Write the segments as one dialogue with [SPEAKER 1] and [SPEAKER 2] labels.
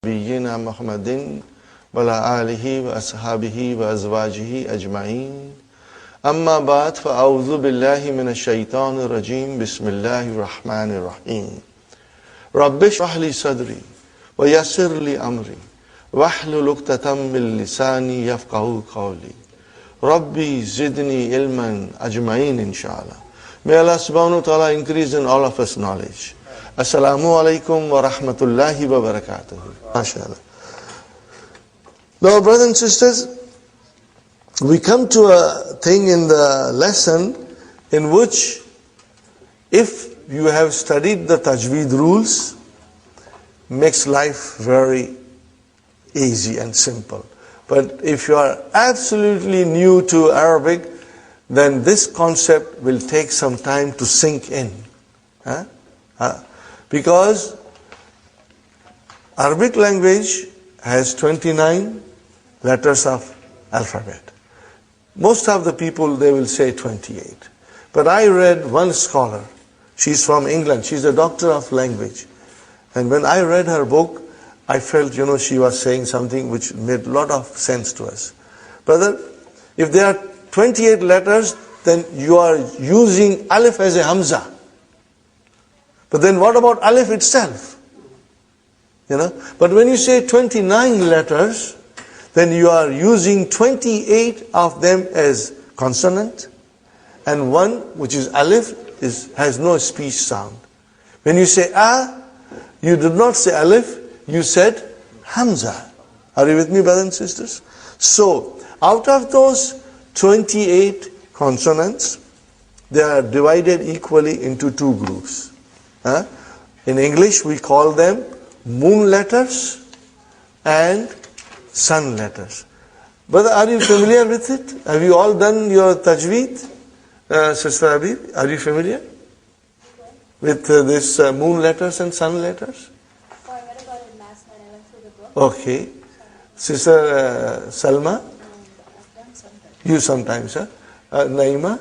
[SPEAKER 1] نبينا محمد وعلى آله وأصحابه وأزواجه أجمعين أما بعد فأعوذ بالله من الشيطان الرجيم بسم الله الرحمن الرحيم رب اشرح لي صدري ويسر لي أمري واحلل عقدة من لساني يفقهوا قولي ربي زدني علما أجمعين inshallah. May Allah subhanahu wa ta'ala increase in all of us knowledge. Assalamu alaikum wa rahmatullahi wa barakatuh. MashaAllah. Now, brothers and sisters, we come to a thing in the lesson in which if you have studied the tajweed rules, makes life very easy and simple. But if you are absolutely new to Arabic, then this concept will take some time to sink in. Because Arabic language has 29 letters of alphabet. Most of the people, they will say 28. But I read one scholar, she's from England, she's a doctor of language. And when I read her book, I felt, she was saying something which made a lot of sense to us. Brother, if there are 28 letters, then you are using alif as a hamza. But then what about alif itself? But when you say 29 letters, then you are using 28 of them as consonant, and one, which is alif, has no speech sound. When you say a, you did not say alif, you said hamza. Are you with me, brothers and sisters? So, out of those 28 consonants, they are divided equally into two groups. In English, we call them moon letters and sun letters. Brother, are you familiar with it? Have you all done your tajweed? Sister Habib, are you familiar with this moon letters and sun letters?
[SPEAKER 2] Oh, I read about it last night. I went through the book.
[SPEAKER 1] Okay. Sister Salma?
[SPEAKER 2] I've done sometimes.
[SPEAKER 1] You sometimes, huh? Naima?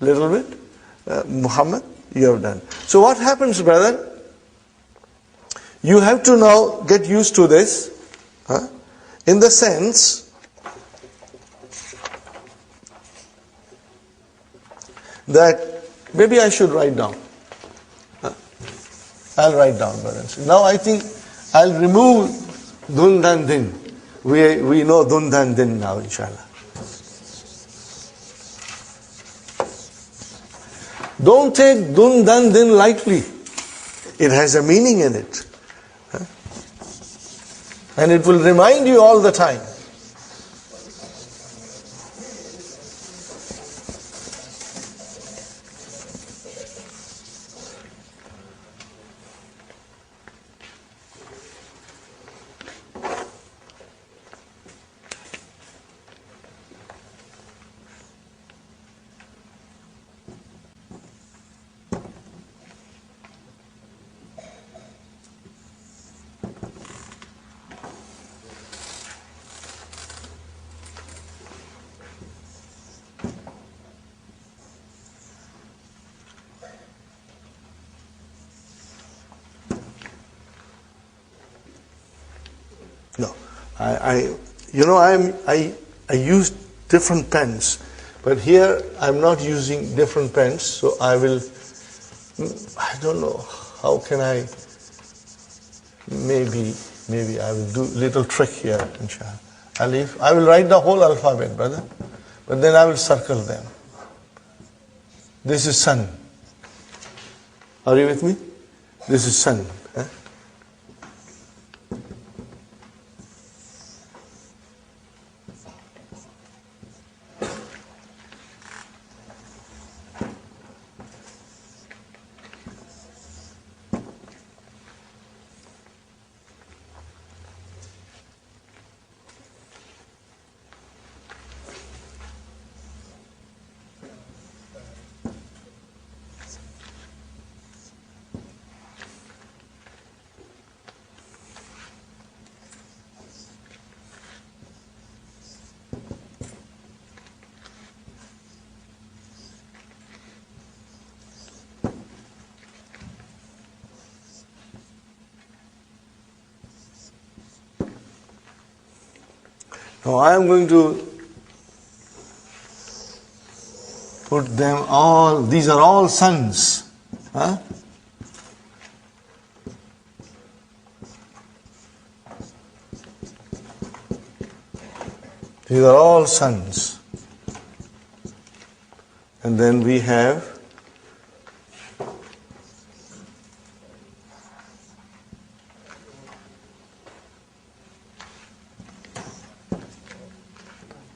[SPEAKER 1] Little bit? Muhammad? You have done. So what happens, brother? You have to now get used to this, in the sense that maybe I should write down. I'll write down, brothers. Now I think I'll remove dun dan din. We know dun dan din now, inshallah. Don't take dun dan din lightly. It has a meaning in it. And it will remind you all the time. No, I use different pens, but here I'm not using different pens, so I don't know, how can I, maybe I will do a little trick here, inshallah. I will write the whole alphabet, brother, but then I will circle them. This is sun. Are you with me? This is sun. Now I am going to put them all, these are all sons. Huh? These are all sons. And then we have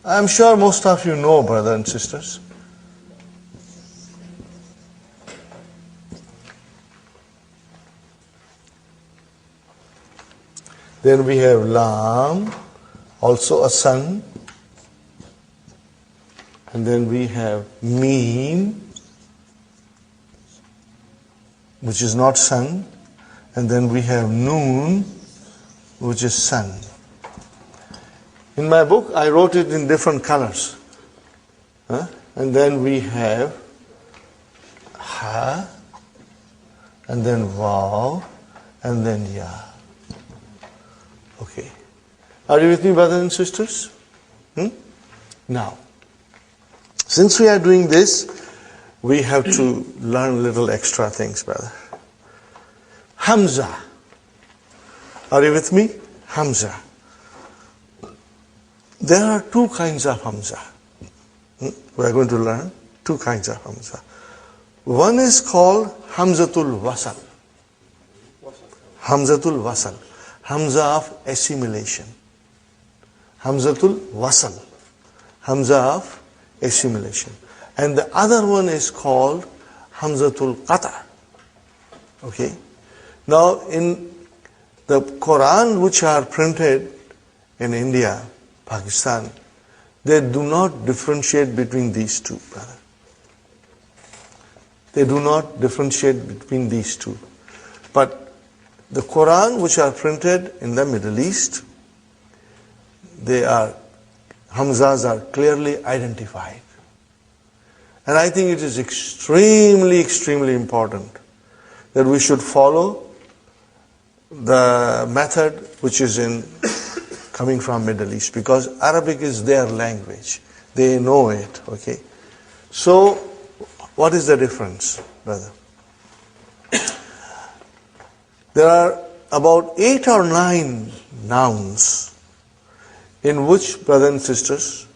[SPEAKER 1] I'm sure most of you know, brothers and sisters. Then we have Lam, also a son. And then we have Meen, which is not son. And then we have Noon, which is son. In my book, I wrote it in different colors. And then we have Ha, and then Vav, and then Ya. Okay. Are you with me, brothers and sisters? Now, since we are doing this, we have to learn little extra things, brother. Hamza. Are you with me? Hamza. There are two kinds of Hamza. We are going to learn two kinds of Hamza. One is called Hamzatul Wasal. Hamzatul Wasal. Hamza of assimilation. Hamzatul Wasal. Hamza of assimilation. And the other one is called Hamzatul Qata. Okay. Now in the Quran which are printed in India, Pakistan, they do not differentiate between these two, brother. They do not differentiate between these two. But the Quran which are printed in the Middle East, Hamzas are clearly identified. And I think it is extremely, extremely important that we should follow the method which is coming from Middle East, because Arabic is their language. They know it, okay? So, what is the difference, brother? There are about 8 or 9 nouns in which, brothers and sisters,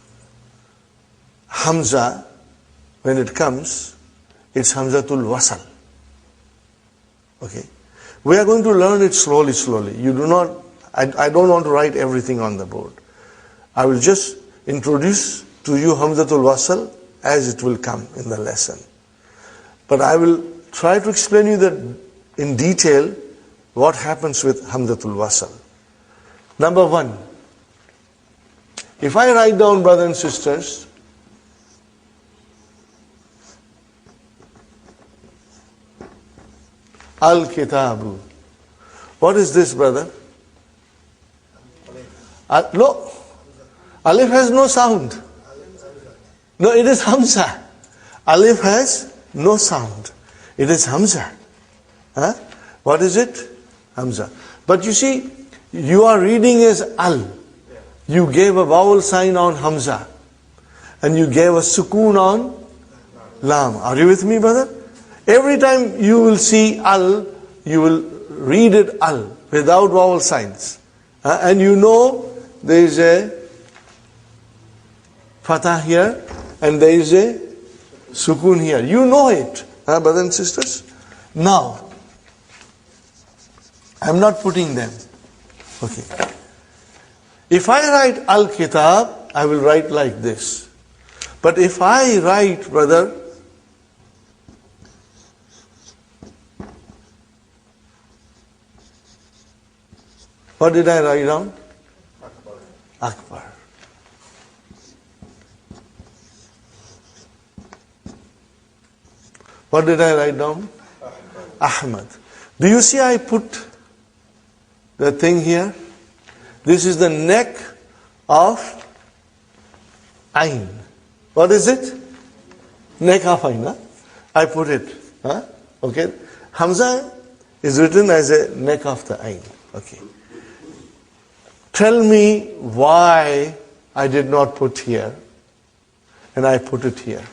[SPEAKER 1] Hamza, when it comes, it's Hamzatul Wasal. Okay? We are going to learn it slowly, slowly. I don't want to write everything on the board. I will just introduce to you Hamzatul Wasal as it will come in the lesson. But I will try to explain you that in detail what happens with Hamzatul Wasal. Number 1, if I write down, brothers and sisters, Al-Kitabu. What is this, brother? No. Alif has no sound. No, it is Hamza. Alif has no sound. It is Hamza. Huh? What is it? Hamza. But you see, you are reading as Al. You gave a vowel sign on Hamza. And you gave a sukoon on Lam. Are you with me, brother? Every time you will see Al, you will read it Al, without vowel signs. And you know there is a Fatah here, and there is a Sukoon here. You know it, brothers and sisters. Now, I am not putting them. Okay. If I write Al-Kitab, I will write like this. But if I write, brother, what did I write down? Akbar. What did I write down? Ahmad. Do you see I put the thing here? This is the neck of Ain. What is it? Neck of Ain. Huh? I put it. Huh? Okay. Hamza is written as a neck of the Ain. Okay. Tell me why I did not put here, and I put it here?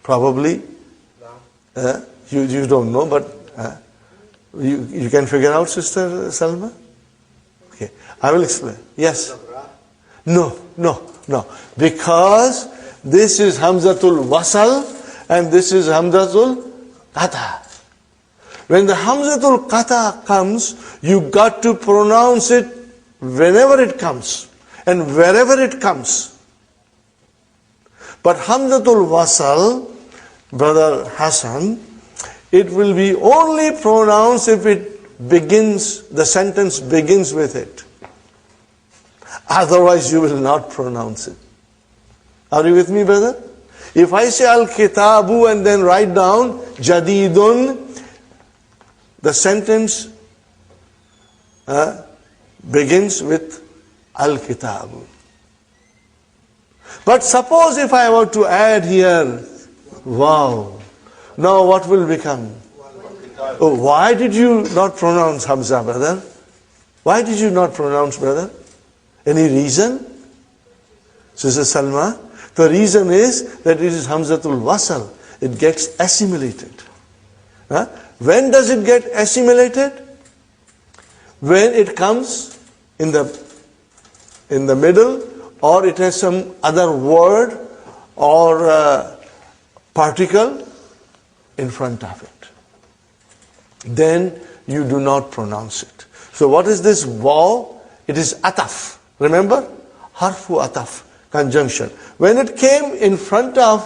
[SPEAKER 1] Probably, you don't know, but you can figure out, Sister Salma? Okay, I will explain. Yes? No. Because this is Hamzatul Wasal and this is Hamzatul Qata. When the Hamzatul Qata comes, you got to pronounce it whenever it comes and wherever it comes. But Hamzatul Wasal, Brother Hassan, it will be only pronounced if it begins, the sentence begins with it. Otherwise you will not pronounce it. Are you with me, brother? If I say al-kitabu and then write down jadidun, the sentence begins with al-kitabu. But suppose if I were to add here, wow, now what will become? Oh, why did you not pronounce Hamza, brother? Why did you not pronounce, brother? Any reason? Sister Salma, the reason is that it is Hamzatul Wasal. It gets assimilated. When does it get assimilated? When it comes in the middle, or it has some other word or particle in front of it. Then you do not pronounce it. So what is this waw? It is ataf. Remember? Harfu ataf, conjunction. When it came in front of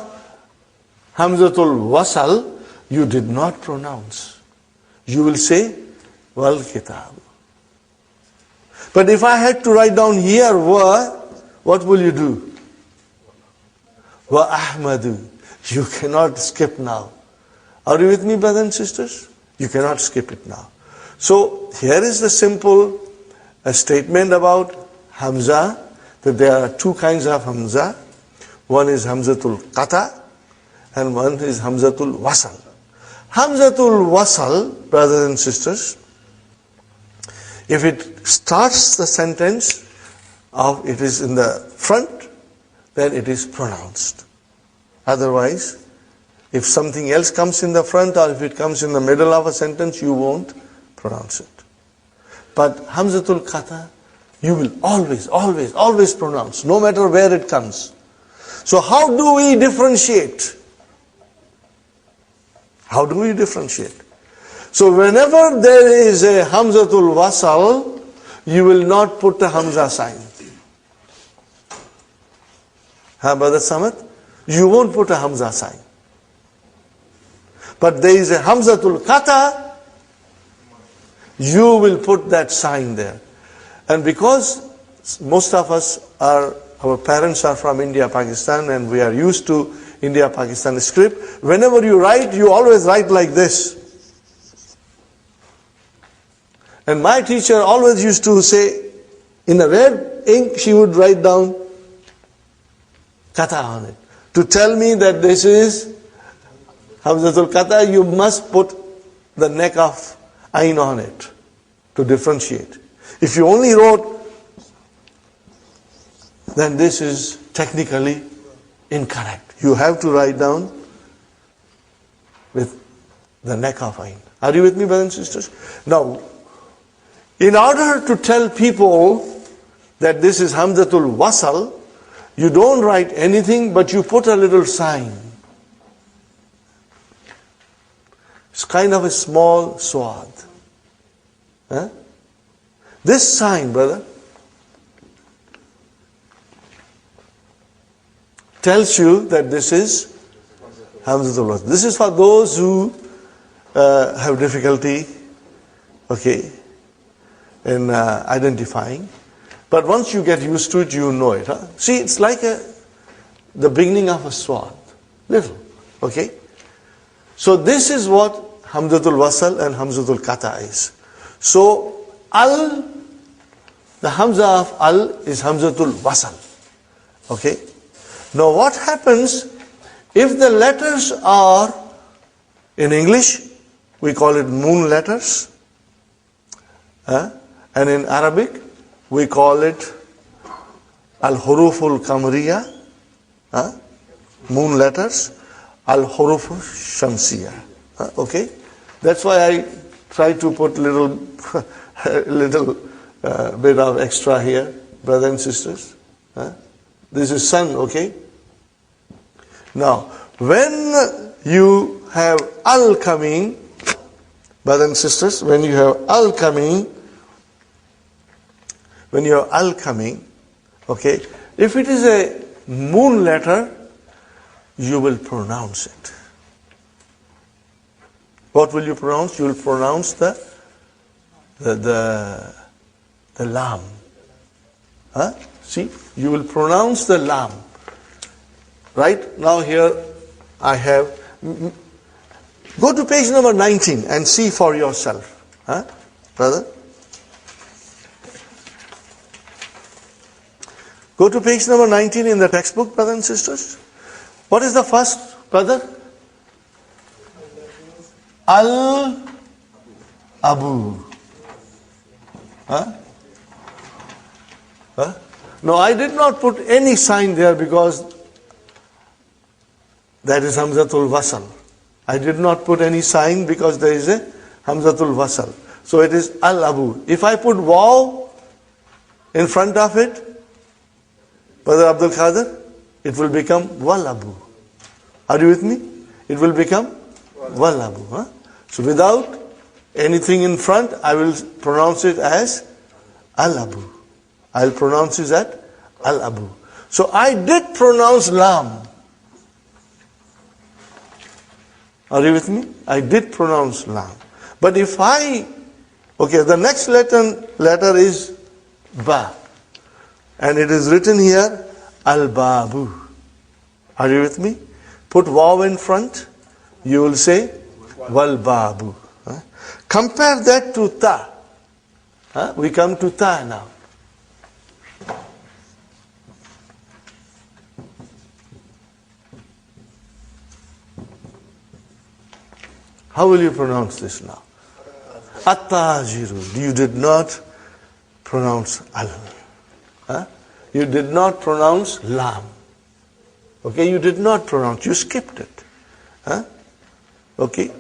[SPEAKER 1] Hamzatul Wasal, you did not pronounce. You will say, wal kitab. But if I had to write down here wa, what will you do? Wa ahmadu. You cannot skip now. Are you with me, brothers and sisters? You cannot skip it now. So here is the simple statement about Hamza, that there are two kinds of Hamza. One is Hamzatul Qata and one is Hamzatul Wasal. Hamzatul Wasal, brothers and sisters, if it starts the sentence, it is in the front, then it is pronounced. Otherwise, if something else comes in the front or if it comes in the middle of a sentence, you won't pronounce it. But Hamzatul Qata, you will always pronounce, no matter where it comes. So how do we differentiate? How do we differentiate? So whenever there is a Hamzatul Wasal, you will not put a Hamza sign. Brother Samad? You won't put a Hamza sign. But there is a Hamzatul Qata, you will put that sign there. And because most of us our parents are from India, Pakistan, and we are used to India, Pakistan script, whenever you write, you always write like this. And my teacher always used to say, in a red ink, she would write down Qata on it. To tell me that this is Hamzatul Qata, you must put the neck of Ain on it to differentiate. If you only wrote, then this is technically incorrect. You have to write down with the neck of Ain. Are you with me, brothers and sisters? Now, in order to tell people that this is Hamzatul Wasal, you don't write anything, but you put a little sign. It's kind of a small swad. This sign, brother, tells you that this is Hamzatul Wasal. This is for those who have difficulty, in identifying. But once you get used to it, you know it. See, it's like the beginning of a swad. Little. Okay? So this is what Hamzatul Wasal and Hamzatul Qata is. So, the Hamza of al is Hamzatul Wasal. Okay? Now what happens if the letters are, in English, we call it moon letters. And in Arabic, we call it al-huruful kamriya, moon letters, al-huruful shamsiya. Okay? That's why I try to put little bit of extra here, brothers and sisters. This is sun, okay? Now, when you have al coming, brothers and sisters, when you have al coming, okay, if it is a moon letter, you will pronounce it. What will you pronounce? You will pronounce the lam. See, you will pronounce the lam. Right? Now here I have, go to page number 19 and see for yourself. Brother? Go to page number 19 in the textbook, brothers and sisters. What is the first, brother? Al-Abu. No, I did not put any sign there because that is Hamzatul Wasal. I did not put any sign because there is a Hamzatul Wasal. So it is Al-Abu. If I put waw in front of it, Brother Abdul Qadir, it will become Wal-Abu. Are you with me? It will become Wal-Abu. So without anything in front, I will pronounce it as Al-Abu. I will pronounce it as Al-Abu. So I did pronounce Lam. Are you with me? I did pronounce Lam. But if the next letter is Ba. And it is written here, Al-Babu. Are you with me? Put waw in front, you will say, Wal-Babu. Compare that to Ta. We come to Ta now. How will you pronounce this now? At-Tajiru. You did not pronounce Al. You did not pronounce Lam. Okay, you did not pronounce, you skipped it. Okay.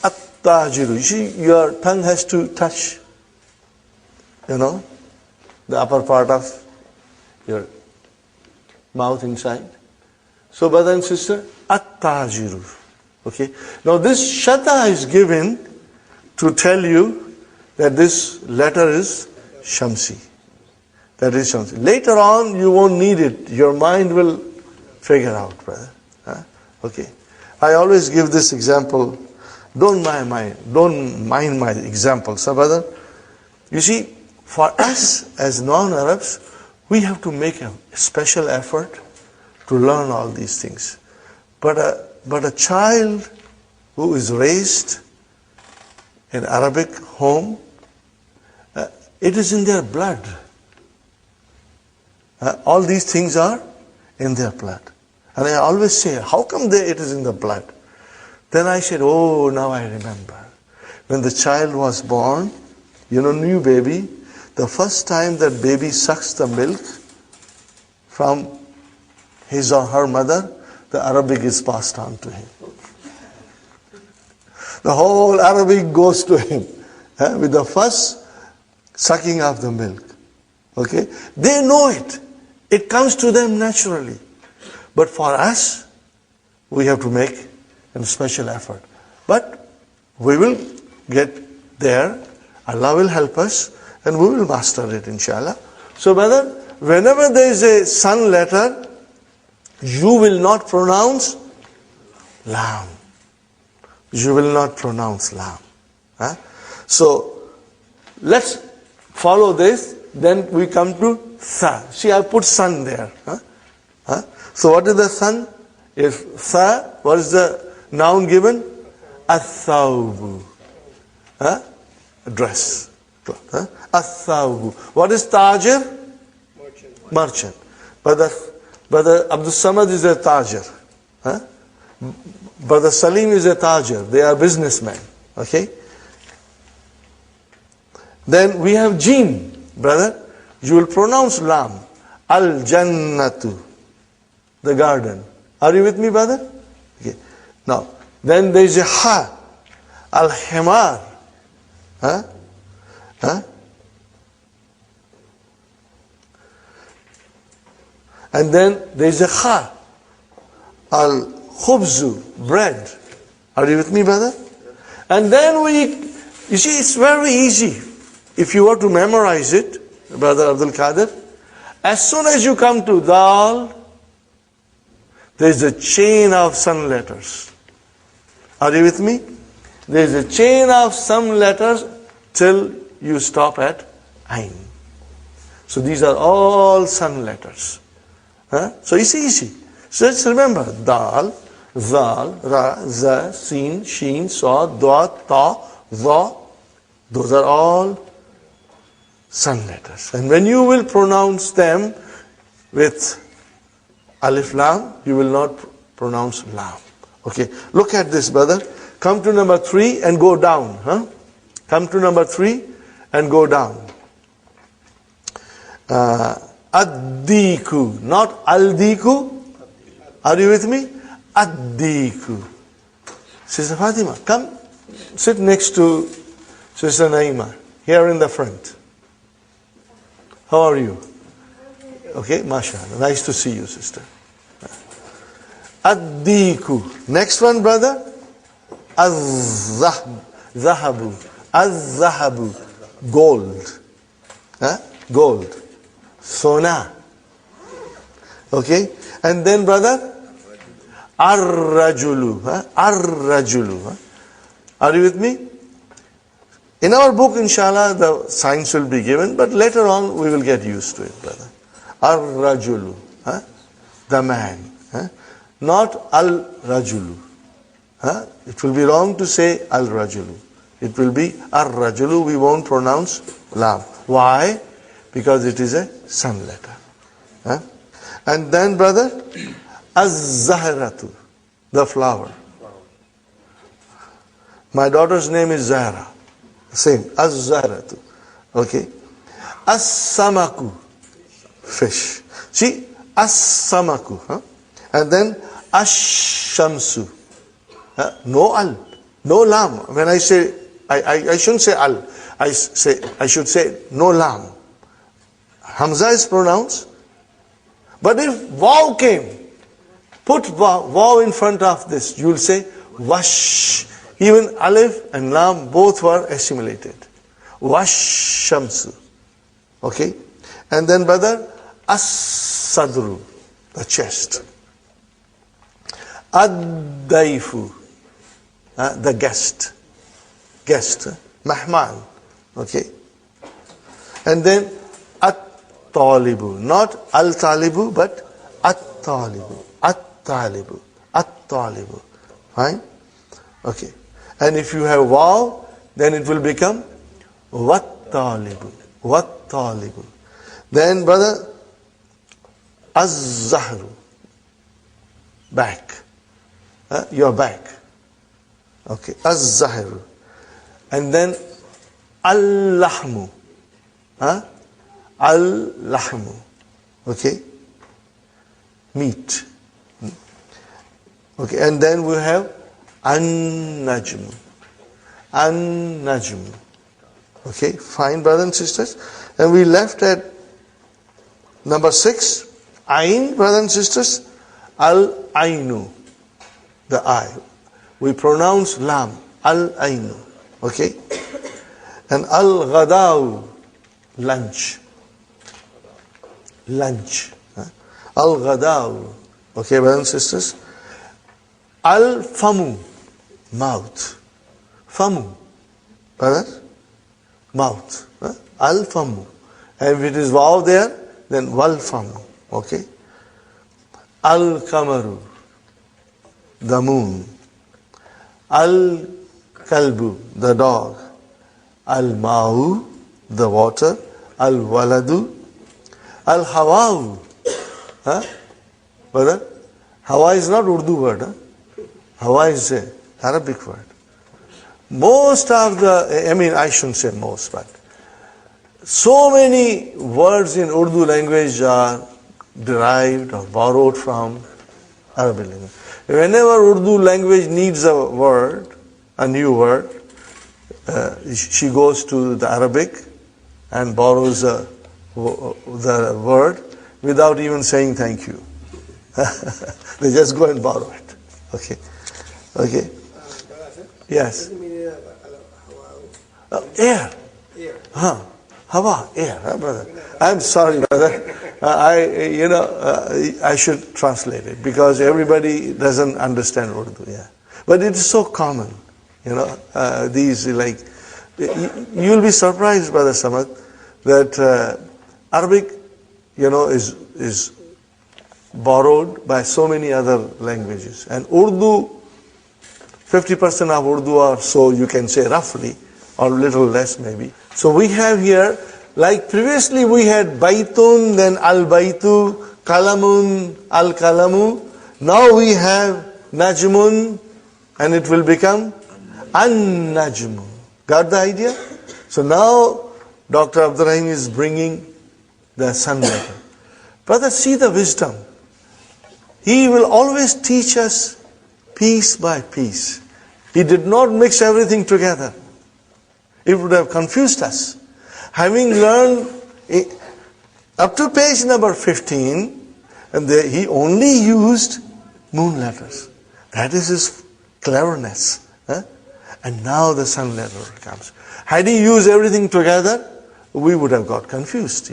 [SPEAKER 1] At-Tajiru. You see, your tongue has to touch, the upper part of your mouth inside. So, brother and sister, At-Tajiru. Okay. Now this shata is given to tell you that this letter is Shamsi. That is Shamsi. Later on, you won't need it. Your mind will figure out, brother. Okay. I always give this example. Don't mind my example. So, brother, you see, for us as non-Arabs, we have to make a special effort to learn all these things. But a child who is raised in Arabic home, it is in their blood. All these things are in their blood. And I always say, how come it is in the blood? Then I said, oh, now I remember. When the child was born, new baby, the first time that baby sucks the milk from his or her mother, the Arabic is passed on to him. The whole Arabic goes to him with the first sucking of the milk. Okay? They know it. It comes to them naturally. But for us, we have to make a special effort. But we will get there. Allah will help us and we will master it, inshallah. So, brother, whenever there is a sun letter, you will not pronounce Lam. You will not pronounce Lam. So, let's follow this. Then we come to Tha. See, I put sun there. So, what is the sun? If Tha, what is the noun given? Athawbu. Dress. Athawbu. What is Tajir? Merchant. Brother Abdul Samad is a Tajir. Brother Salim is a Tajir. They are businessmen. Okay? Then we have Jeen, brother. You will pronounce Lam. Al-Jannatu, the garden. Are you with me, brother? Okay. Now, then there is a ha, Al-Himar. Huh? Huh? And then there is a kha, al-khubzu, bread. Are you with me, brother? And then you see, it's very easy. If you were to memorize it, Brother Abdul Qadir, as soon as you come to dal, there is a chain of some letters. Are you with me? There is a chain of some letters till you stop at ain. So these are all sun letters. Huh? So it's easy. So just remember, dal, zal, ra, za, sin, sheen, sa, da, ta, za. Those are all sun letters. And when you will pronounce them with alif lam, you will not pronounce lam. Okay, look at this, brother. Come to number 3 and go down. Huh? Come to number 3 and go down. Addiku, not aldiku. Are you with me? Addiku. Sister Fatima, come sit next to Sister Naima, here in the front. How are you? Okay, mashallah. Nice to see you, sister. Addiku. Next one, brother. Az-zahabu. Az-zahabu. Gold. Huh? Gold. Sona. Okay? And then, brother, ar-rajulu. Huh? Ar-rajulu. Huh? Are you with me? In our book, inshallah, the signs will be given, but later on we will get used to it, brother. Ar-rajulu. Huh? The man. Huh? Not al-rajulu. Huh? It will be wrong to say al-rajulu. It will be ar-rajulu. We won't pronounce lam. Why? Because it is a sun letter. Huh? And then, brother, az-zahratu, the flower. My daughter's name is Zahra. Same, az-zahratu. Okay. As-samaku, fish. See, as-samaku. Huh? And then ash-shamsu. No al, no lam. When I say, I shouldn't say al. I should say no lam. Hamza is pronounced. But if waw came, put waw in front of this, you will say wash. Even alif and lam both were assimilated. Wash shamsu. Okay? And then, brother, as-sadru, the chest. Ad-daifu, the guest. Guest. Mahman. Okay? And then, at-talibu. Not al-talibu, but at-talibu. At-talibu. At-talibu. Fine? Okay. And if you have waw, then it will become wat-talibu. Wat-talibu. Then, brother, az-zahru. Back. Your back. Okay. Az-zahru. And then al-lahmu. Al-lahmu. Okay. Meat. Okay. And then we have an-najmu. An-najmu. Okay. Fine, brothers and sisters. And we left at number 6. Ain, brothers and sisters. Al-ainu. The eye. We pronounce lam. Al-ainu. Okay. And al-ghadau. Lunch. Lunch. Al-ghadau. Okay, brothers and sisters. Al-famu. Mouth. Famu. Brother? Mouth. Al-famu. And if it is waw there, then wal-famu. Okay. Al-kamaru. The moon. Al-kalbu. The dog. Al-ma'u. The water. Al-waladu. Al-hawa'u. Brother? Hawa is not Urdu word. Hawa is an Arabic word. Most of I shouldn't say most, but so many words in Urdu language are derived or borrowed from Arabic language. Whenever Urdu language needs a word, a new word, she goes to the Arabic and borrows the word without even saying thank you. They just go and borrow it. Okay. Okay. Yes. Air. Huh. Hawa, air, huh, brother? I'm sorry, brother. I should translate it because everybody doesn't understand Urdu. Yeah, but it is so common. These like you'll be surprised, Brother Samad, that Arabic, is borrowed by so many other languages, and Urdu, 50% of Urdu, or so you can say roughly, or little less maybe. So we have here, like previously we had Baitun, then Al-Baitu, Kalamun, Al-Kalamu. Now we have Najmun, and it will become An-Najmu. Got the idea? So now Dr. Abdur Rahim is bringing the sun letter. Brother, see the wisdom. He will always teach us piece by piece. He did not mix everything together. It would have confused us. Having learned up to page number 15, and he only used moon letters. That is his cleverness. And now the sun letter comes. Had he used everything together, we would have got confused,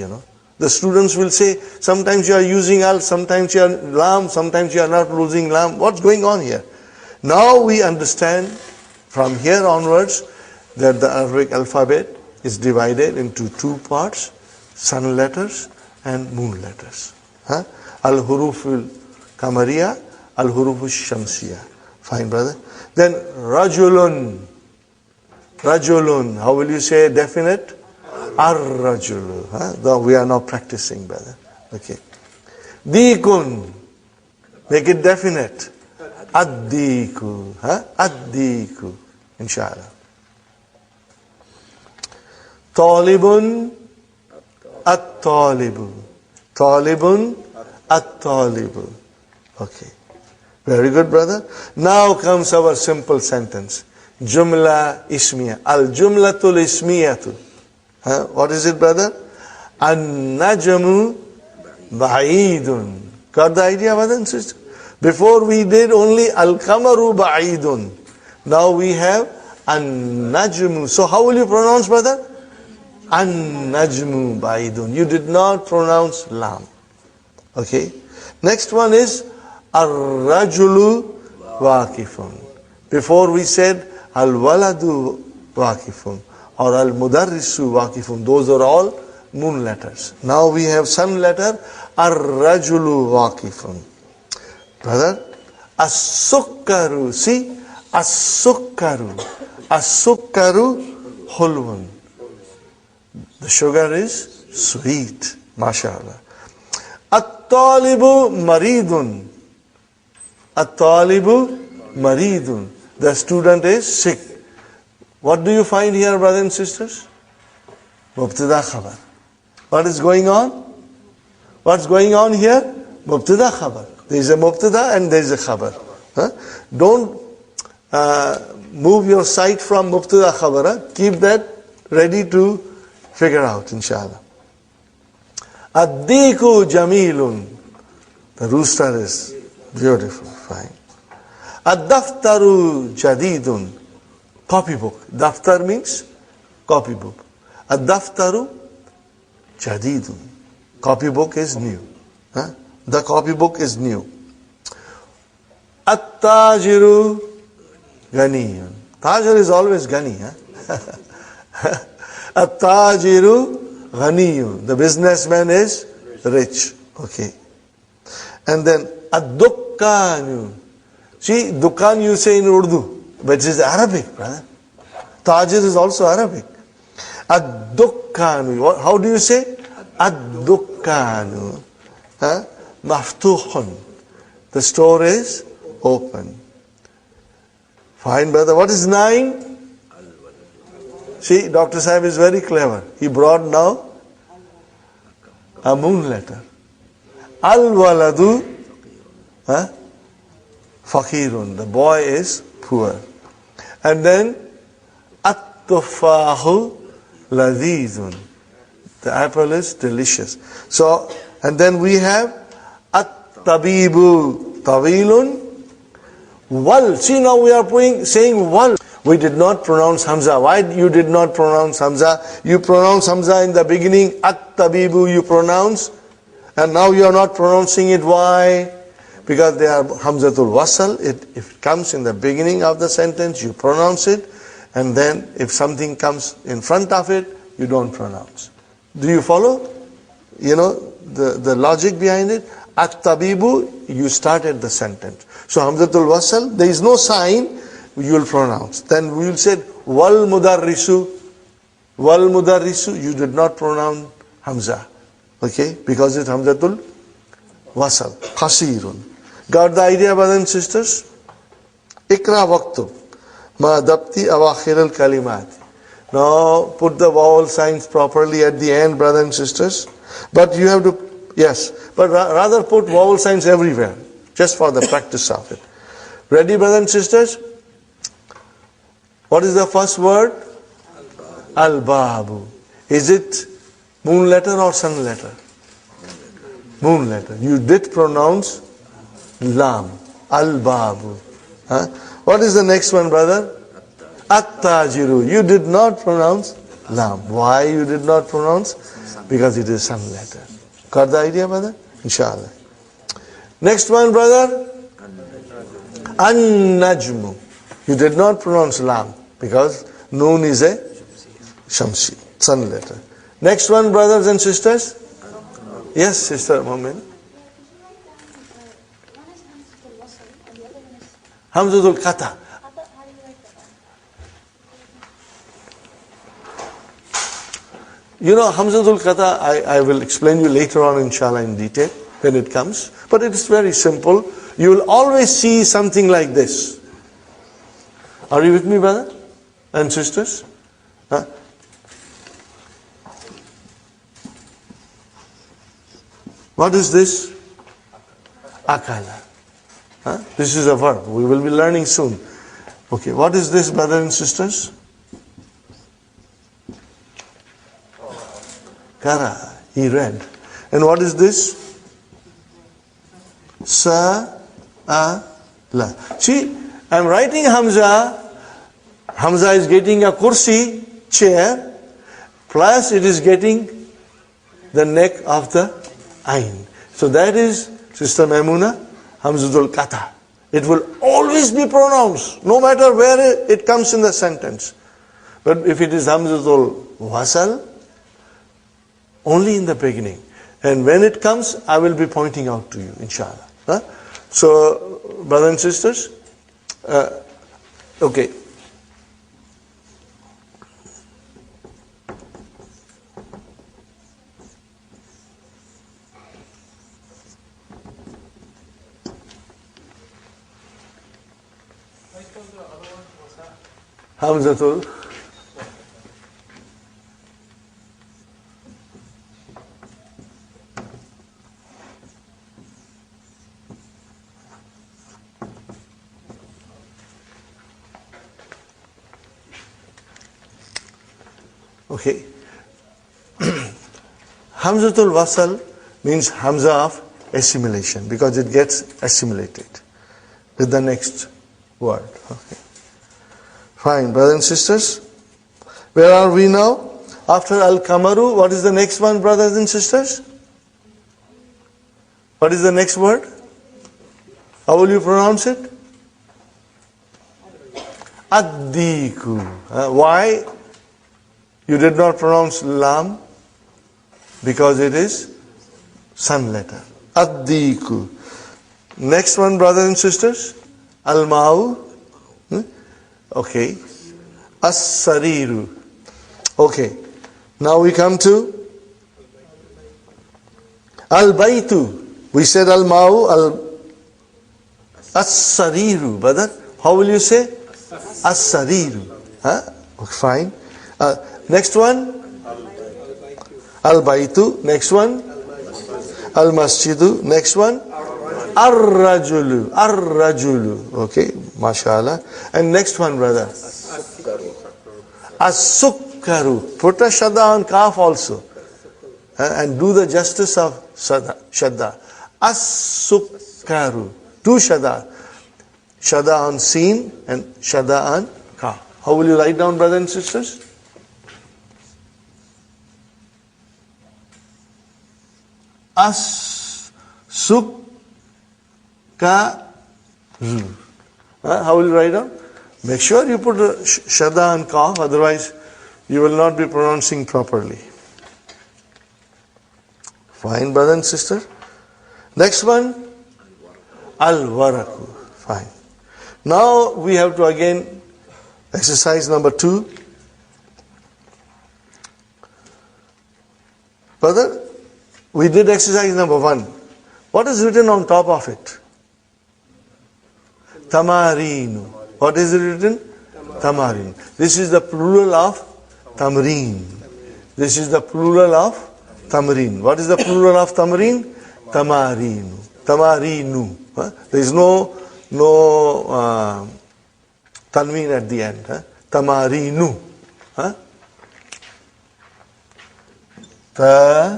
[SPEAKER 1] The students will say, sometimes you are using al, sometimes you are lam, sometimes you are not using lam. What's going on here? Now we understand from here onwards that the Arabic alphabet is divided into two parts, sun letters and moon letters. Al-Huruful Kamariya, Al-Huruful Shamsiya. Fine, brother. Then Rajulun. Rajulun. How will you say definite? Ar-Rajulu. Though we are not practicing, brother. Okay. Dikun. Make it definite. Ad-Diku. Ad-Diku. Inshallah. Talibun, at-talibu. Talibun, at-talibu. Okay. Very good, brother. Now comes our simple sentence. Jumla ismiya. Al-jumlatul ismiyatu. What is it, brother? An-najmu ba'idun. Got the idea, brother and sister? Before we did only al-kamaru ba'idun. Now we have an-najmu. So how will you pronounce, brother? An-najmu ba'idun. You did not pronounce lam. Okay. Next one is ar-rajulu waqifun. Before we said al-waladu waqifun or al-mudarrisu waqifun. Those are all moon letters. Now we have sun letter ar-rajulu waqifun. Brother, as-sukkaru. See, as-sukkaru. As-sukkaru hulwun. The sugar is sweet, mashallah. At-talibu maridun. At-talibu maridun. The student is sick. What do you find here, brothers and sisters? Mubtada khabar. What is going on? What's going on here? Mubtada khabar. There is a mubtada and there is a khabar. Don't move your sight from mubtada khabar. Keep that ready to figure out, inshallah. Ad-diku jamilun. The rooster is beautiful, fine. Ad-daftaru jadidun. Copybook. Daftar means copybook. Ad-daftaru jadidun. Copybook is new. The copybook is new. At-tajiru ganiyun. Tajir is always gani. At-tajiru ghaniyun. The businessman is rich. Okay. And then ad-dukkanu. See, dukkan you say in Urdu, but it is Arabic, brother. Tajir is also Arabic. Ad-dukkanu. How do you say? Ad-dukkanu. Maftuhun. The store is open. Fine, brother. What is 9? See, Dr. Sahib is very clever. He brought now a moon letter. Al-waladu faqirun. The boy is poor. And then at-tufahu ladhizun. The apple is delicious. So, and then we have at-tabibu tawilun. Wal. See, now we are saying wal. We did not pronounce Hamza. Why you did not pronounce Hamza? You pronounce Hamza in the beginning. At-tabibu you pronounce. And now you are not pronouncing it. Why? Because they are Hamzatul Wasal. If it comes in the beginning of the sentence, you pronounce it. And then if something comes in front of it, you don't pronounce. Do you follow? You know the logic behind it? At-tabibu, you started the sentence. So Hamzatul Wasal, there is no sign, you will pronounce. Then we will say, wal mudarrisu. Wal mudarrisu, you did not pronounce Hamza. Okay? Because it's Hamzatul Wasal. Qasirun. Got the idea, brothers and sisters? Ikra waqtu. Ma dabti awakhir al-kalimat. Now put the vowel signs properly at the end, brothers and sisters. But you have to, yes, but rather put vowel signs everywhere, just for the practice of it. Ready, brothers and sisters? What is the first word? Al-babu. Is it moon letter or sun letter? Moon letter. You did pronounce lam. Al-babu. Huh? What is the next one, brother? At-tajiru. You did not pronounce lam. Why you did not pronounce? Because it is sun letter. Got the idea, brother? Inshallah. Next one, brother. An-najmu. You did not pronounce lam because noon is a shamsi, sun letter. Next one, brothers and sisters. Yes, sister, a moment.
[SPEAKER 2] One is Hamzatul Wasl and the other one is
[SPEAKER 1] Hamzatul Qata.
[SPEAKER 2] How do you write that?
[SPEAKER 1] You know, Hamzatul Qata, I will explain you later on, inshallah, in detail when it comes. But it is very simple. You will always see something like this. Are you with me, brother and sisters? Huh? What is this? Akala. Huh? This is a verb. We will be learning soon. Okay, what is this, brothers and sisters? Kara. He read. And what is this? Sa-a-la. See, I am writing Hamza. Hamza is getting a kursi, chair, plus it is getting the neck of the ain. So that is, Sister Maimuna, Hamzatul Qata. It will always be pronounced, no matter where it comes in the sentence. But if it is Hamzatul Wasal, only in the beginning. And when it comes, I will be pointing out to you, inshallah. Huh? So, brothers and sisters, okay. Hamzatul. Okay. Hamzatul Wasal means Hamza of assimilation because it gets assimilated with the next word. Okay. Fine, brothers and sisters. Where are we now? After Al-Kamaru, what is the next one, brothers and sisters? What is the next word? How will you pronounce it? Ad-diku. Why you did not pronounce lam? Because it is sun letter. Ad-diku. Next one, brothers and sisters. Al-ma'u. Okay. As-sariru. Okay. Now we come to Al-baytu. We said Al-ma'u, As-sariru. Brother, how will you say? As-sariru. Huh? Okay, fine. Next one? Al-baytu. Next one? Al-masjidu. Next one. Ar-rajulu. Ar-rajulu. Okay, mashallah. And next one, brother. As-sukkaru. Put a shadda on kaf also. And do the justice of shadda. As-sukkaru. Two shadda. Shadda on sin and shadda on kaf. How will you write down, brothers and sisters? As-sukkaru. How will you write down? Make sure you put a shadda and kaf, otherwise you will not be pronouncing properly. Fine, brother and sister. Next one, al-waraku. Fine. Now we have to again exercise number 2. Brother, we did exercise number 1. What is written on top of it? Tamarinu. What is written? Tamarin. This is the plural of tamreen. This is the plural of tamreen. What is the plural of tamreen? Tamarinu. Tamarinu. There is no tanween at the end. Tamarinu. Tamarinu.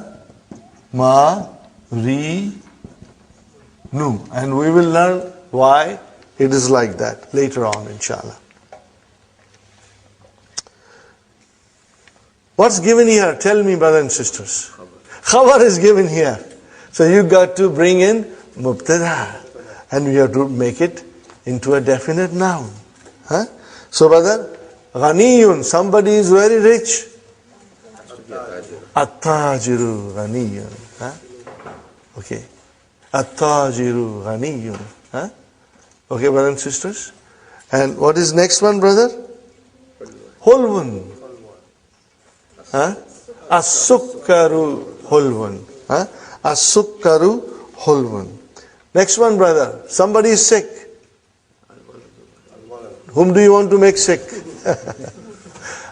[SPEAKER 1] And we will learn why it is like that later on, inshallah. What's given here? Tell me, brothers and sisters. Khabar is given here. So you got to bring in mubtada. And we have to make it into a definite noun. So, brother, ghaniyun, somebody is very rich. At-tajiru ghaniyun. Okay. At-tajiru ghaniyun. Okay, brothers and sisters. And what is next one, brother? Hulwun. As-sukkaru hulwun. As-sukkaru hulwun. Next one, brother. Somebody is sick. Whom do you want to make sick?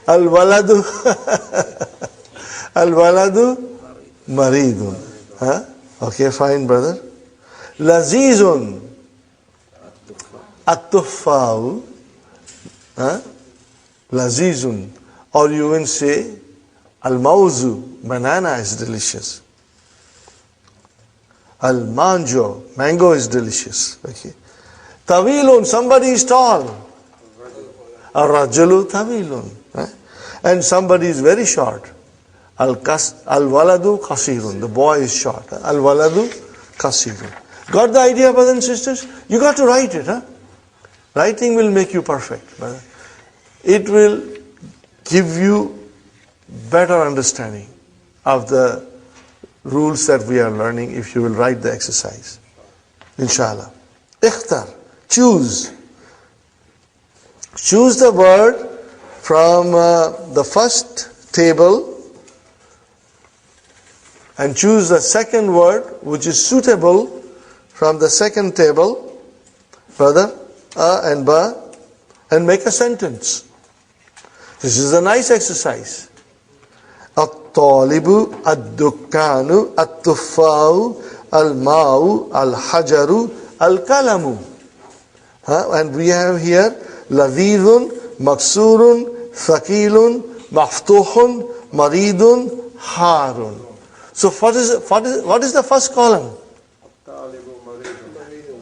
[SPEAKER 1] Al-waladu. Al-waladu maridun. Okay, fine, brother. Lazizun. At-tuffa'u. Lazizun. Or you will say, al-mawzu. Banana is delicious. Al-manjo. Mango is delicious. Okay. Tawilun. Somebody is tall. Ar-rajulu tawilun. And somebody is very short. Al-waladu kasirun. The boy is short. Al-waladu kasirun. Got the idea, brothers and sisters? You got to write it. Writing will make you perfect, brother. It will give you better understanding of the rules that we are learning if you will write the exercise. Inshallah. Ikhtar. Choose. Choose the word from the first table and choose the second word which is suitable from the second table, brother, and ba, and make a sentence. This is a nice exercise. At-talibu, ad-dukkanu, at-tuffa'u, al-ma'u, al-hajaru, al-kalamu. And we have here ladhidun, maksurun, thaqilun, maftuhun, maridun, harun. So what is the first column?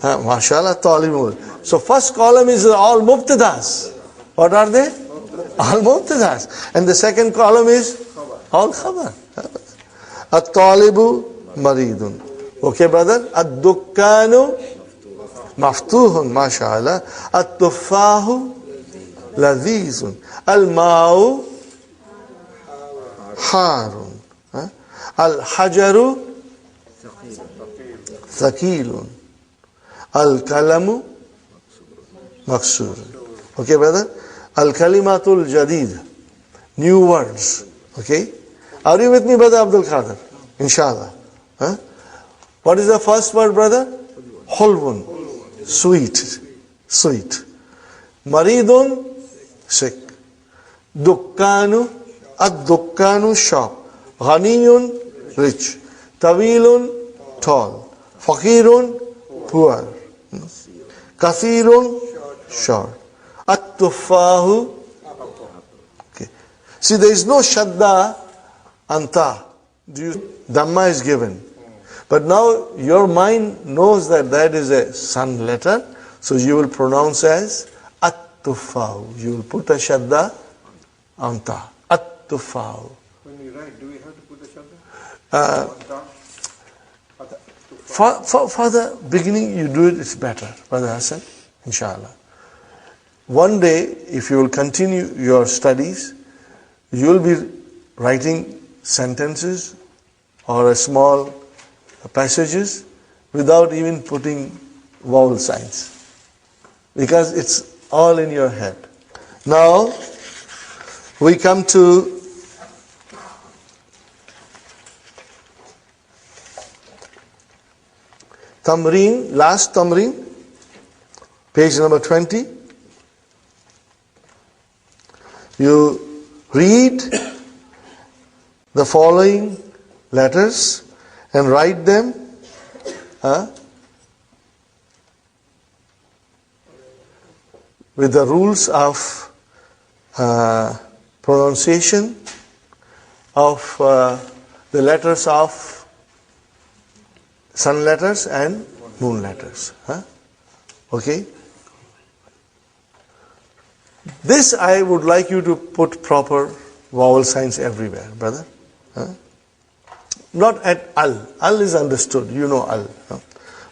[SPEAKER 1] Mashallah, talibu. So first column is all mubtadas. What are they? All mubtadas. And the second column is all khabar. At-talibu maridun. Okay, brother? Ad-dukkanu maftuhun, mashallah. At-tuffahu ladhizun. Al-ma'u harun. Al-hajaru thaqilun. Al-kalamu maksurun. Okay, brother? Al-kalimatul jadid. New words. Okay? Are you with me, brother Abdul Qadir? Inshallah. What is the first word, brother? Hulwun. Sweet. Sweet. Maridun. Sick. Dukkanu. Ad-dukkanu, shop. Ghaniyun. Rich. Tawilun. tall. Faqirun, poor. Kathirun, short. At-tuffahu. Okay. See, there is no shadda anta. Dhamma is given. But now your mind knows that that is a sun letter, so you will pronounce as at-tuffahu. You will put a shadda anta. At-tuffahu.
[SPEAKER 3] When we write, do we have to put a shadda?
[SPEAKER 1] For the beginning, you do it, it's better, Brother Hassan, inshallah. One day, if you will continue your studies, you will be writing sentences or a small passages without even putting vowel signs, because it's all in your head. Now, we come to Tamreen, last Tamreen, page number 20. You read the following letters and write them with the rules of pronunciation of the letters of sun letters and moon letters. Okay? This I would like you to put proper vowel signs everywhere, brother. Not at al. Al is understood. You know al.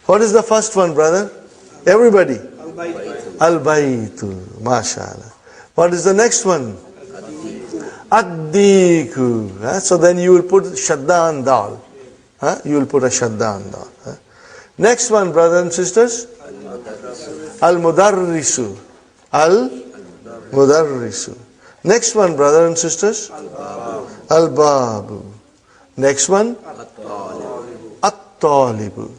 [SPEAKER 1] What is the first one, brother? Everybody. Al-Baytu. MashaAllah. What is the next one? Ad-Diku. So then you will put shadda and dal. You will put a shadda and dal. Next one, brothers and sisters. Al-Mudarrisu. Al-Mudarrisu. Next one, brothers and sisters. Al-Babu. Next one. At-Talibu.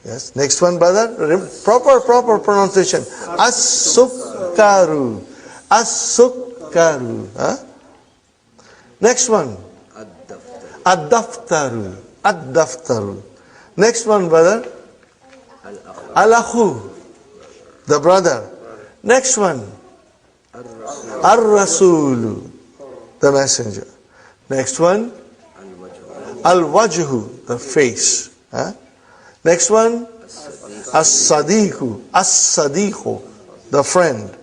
[SPEAKER 1] Yes. Next one, brother. Proper pronunciation. As-Sukkaru. As-Sukkaru. Next one. Ad-Daftaru. Ad-Daftaru. Next one, brother. Al-Akhu. The brother. Next one. Ar-Rasulu. The messenger. Next one. Al-Wajhu. The face. Next one. As-Sadiqu. As-Sadiqu. The friend.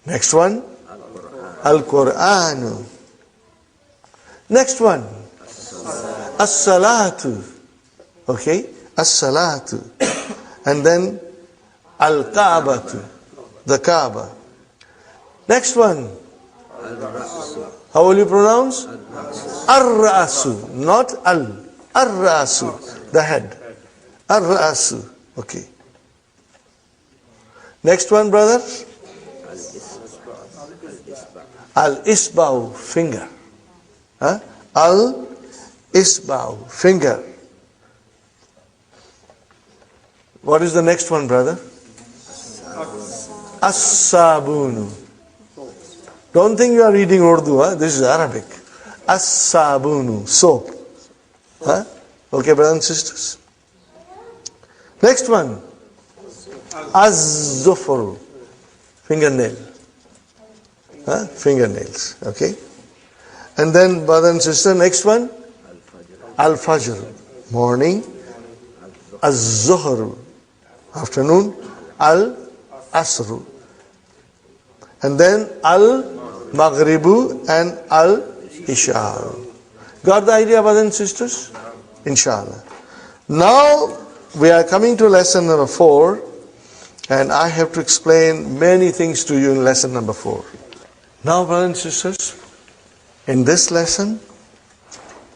[SPEAKER 1] Next one. Al-Qur'anu. Next one. As-Salatu. Okay? As-Salatu. And then Al-Kaabatu. The Kaaba. Next one. How will you pronounce? Ar-Ra'asu. Not Al. Ar-Ra'asu. The head. Ar-Ra'asu. Okay. Next one, brother. Al-Isba'u. Finger. Al-Isba'u. Finger. What is the next one, brother? As-Sabunu. Don't think you are reading Urdu. This is Arabic. As-Sabunu. Soap. Okay, brothers and sisters. Next one. Az-Zufru. Fingernail. Fingernails. Okay. And then, brother and sister, next one. Al-Fajr. Morning. Az-Zuhru. Afternoon. Al-Asru. And then Al-Maghribu and Al-Isha. Got the idea, brothers and sisters? Inshallah. Now we are coming to lesson number 4, and I have to explain many things to you in lesson number 4. Now, brothers and sisters, in this lesson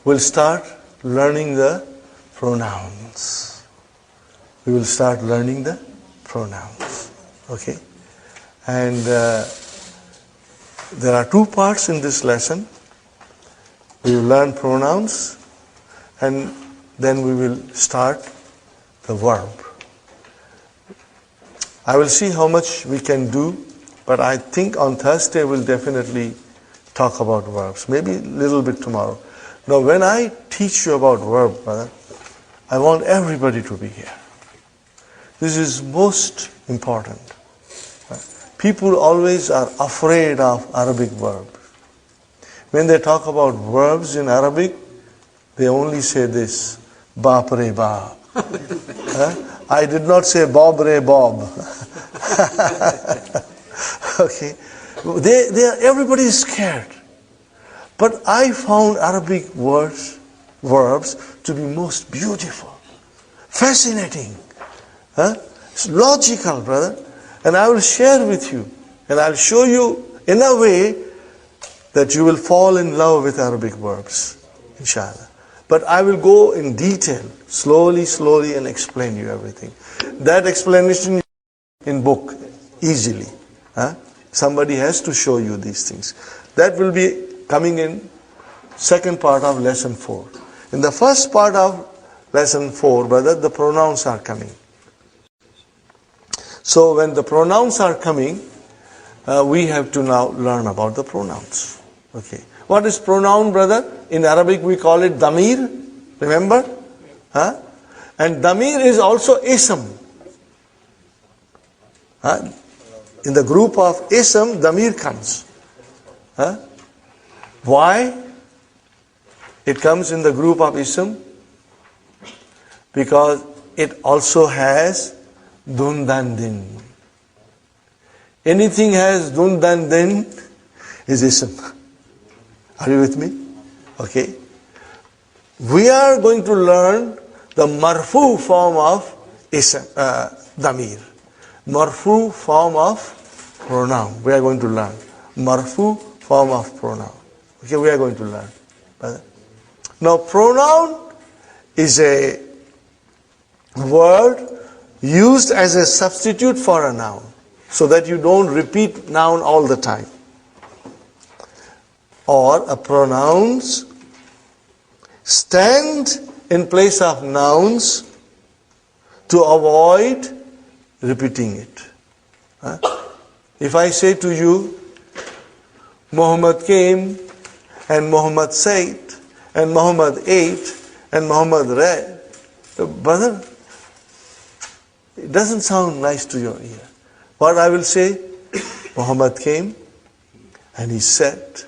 [SPEAKER 1] we'll start learning the pronouns. We will start learning the pronouns. Okay? And there are 2 parts in this lesson. We will learn pronouns, and then we will start the verb. I will see how much we can do, but I think on Thursday we'll definitely talk about verbs. Maybe a little bit tomorrow. Now, when I teach you about verb, brother, I want everybody to be here. This is most important. People always are afraid of Arabic verbs. When they talk about verbs in Arabic, they only say this, Baap re ba. I did not say Bob re Bob. Okay. Everybody is scared. But I found Arabic verbs to be most beautiful, fascinating. It's logical, brother. And I will share with you, and I'll show you in a way that you will fall in love with Arabic verbs, inshallah. But I will go in detail, slowly, and explain you everything. That explanation in book, easily. Somebody has to show you these things. That will be coming in second part of lesson 4. In the first part of lesson 4, brother, the pronouns are coming. So when the pronouns are coming, we have to now learn about the pronouns. Okay. What is pronoun, brother? In Arabic we call it damir. Remember? And damir is also ism. In the group of ism, damir comes. Why? It comes in the group of ism because it also has dun dan din. Anything has dun dan din is ism. Are you with me? Okay. We are going to learn the marfu form of ism, damir. Marfu form of pronoun. We are going to learn. Marfu form of pronoun. Okay, we are going to learn. Now, pronoun is a word used as a substitute for a noun, so that you don't repeat noun all the time. Or a pronouns stand in place of nouns to avoid repeating it. If I say to you, Muhammad came, and Muhammad said, and Muhammad ate, and Muhammad read, brother, it doesn't sound nice to your ear. What I will say, Muhammad came, and he sat,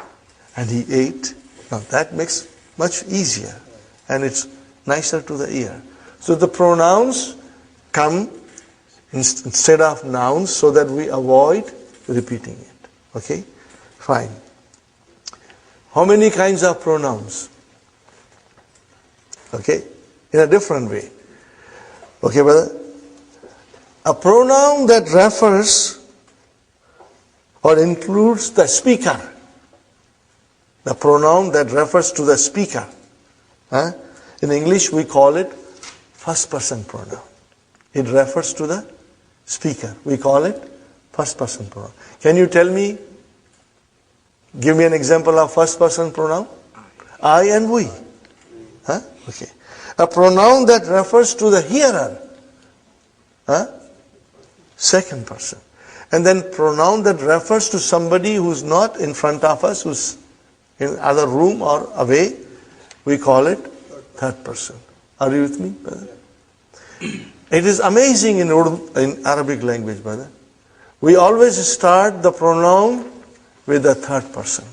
[SPEAKER 1] and he ate. Now that makes much easier, and it's nicer to the ear. So the pronouns come instead of nouns so that we avoid repeating it. Okay? Fine. How many kinds of pronouns? Okay? In a different way. Okay, brother? A pronoun that refers or includes the speaker. The pronoun that refers to the speaker. In English we call it first person pronoun. It refers to the speaker. We call it first person pronoun. Can you tell me, give me an example of first person pronoun? I and we. Okay. A pronoun that refers to the hearer. Second person. And then pronoun that refers to somebody who's not in front of us, who's in other room or away, we call it third person. Are you with me, brother? It is amazing in Arabic language, brother. We always start the pronoun with the third person.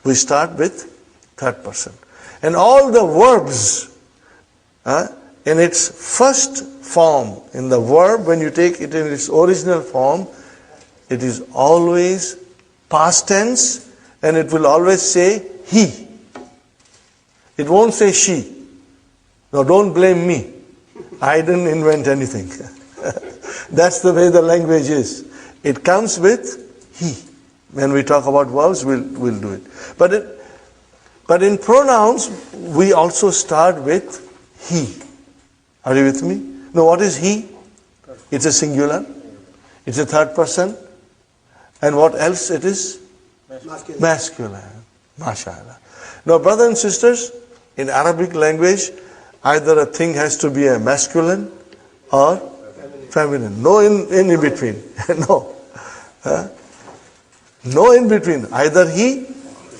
[SPEAKER 1] We start with third person. And all the verbs, in its first form, in the verb, when you take it in its original form, it is always past tense, and it will always say he. It won't say she. Now don't blame me. I didn't invent anything. That's the way the language is. It comes with he. When we talk about verbs, we'll do it. But in pronouns, we also start with he. Are you with me? Now what is he? It's a singular. It's a third person. And what else it is? Masculine. MashaAllah. Now brothers and sisters, in Arabic language, either a thing has to be a masculine or feminine. No in between. No. No in between. Either he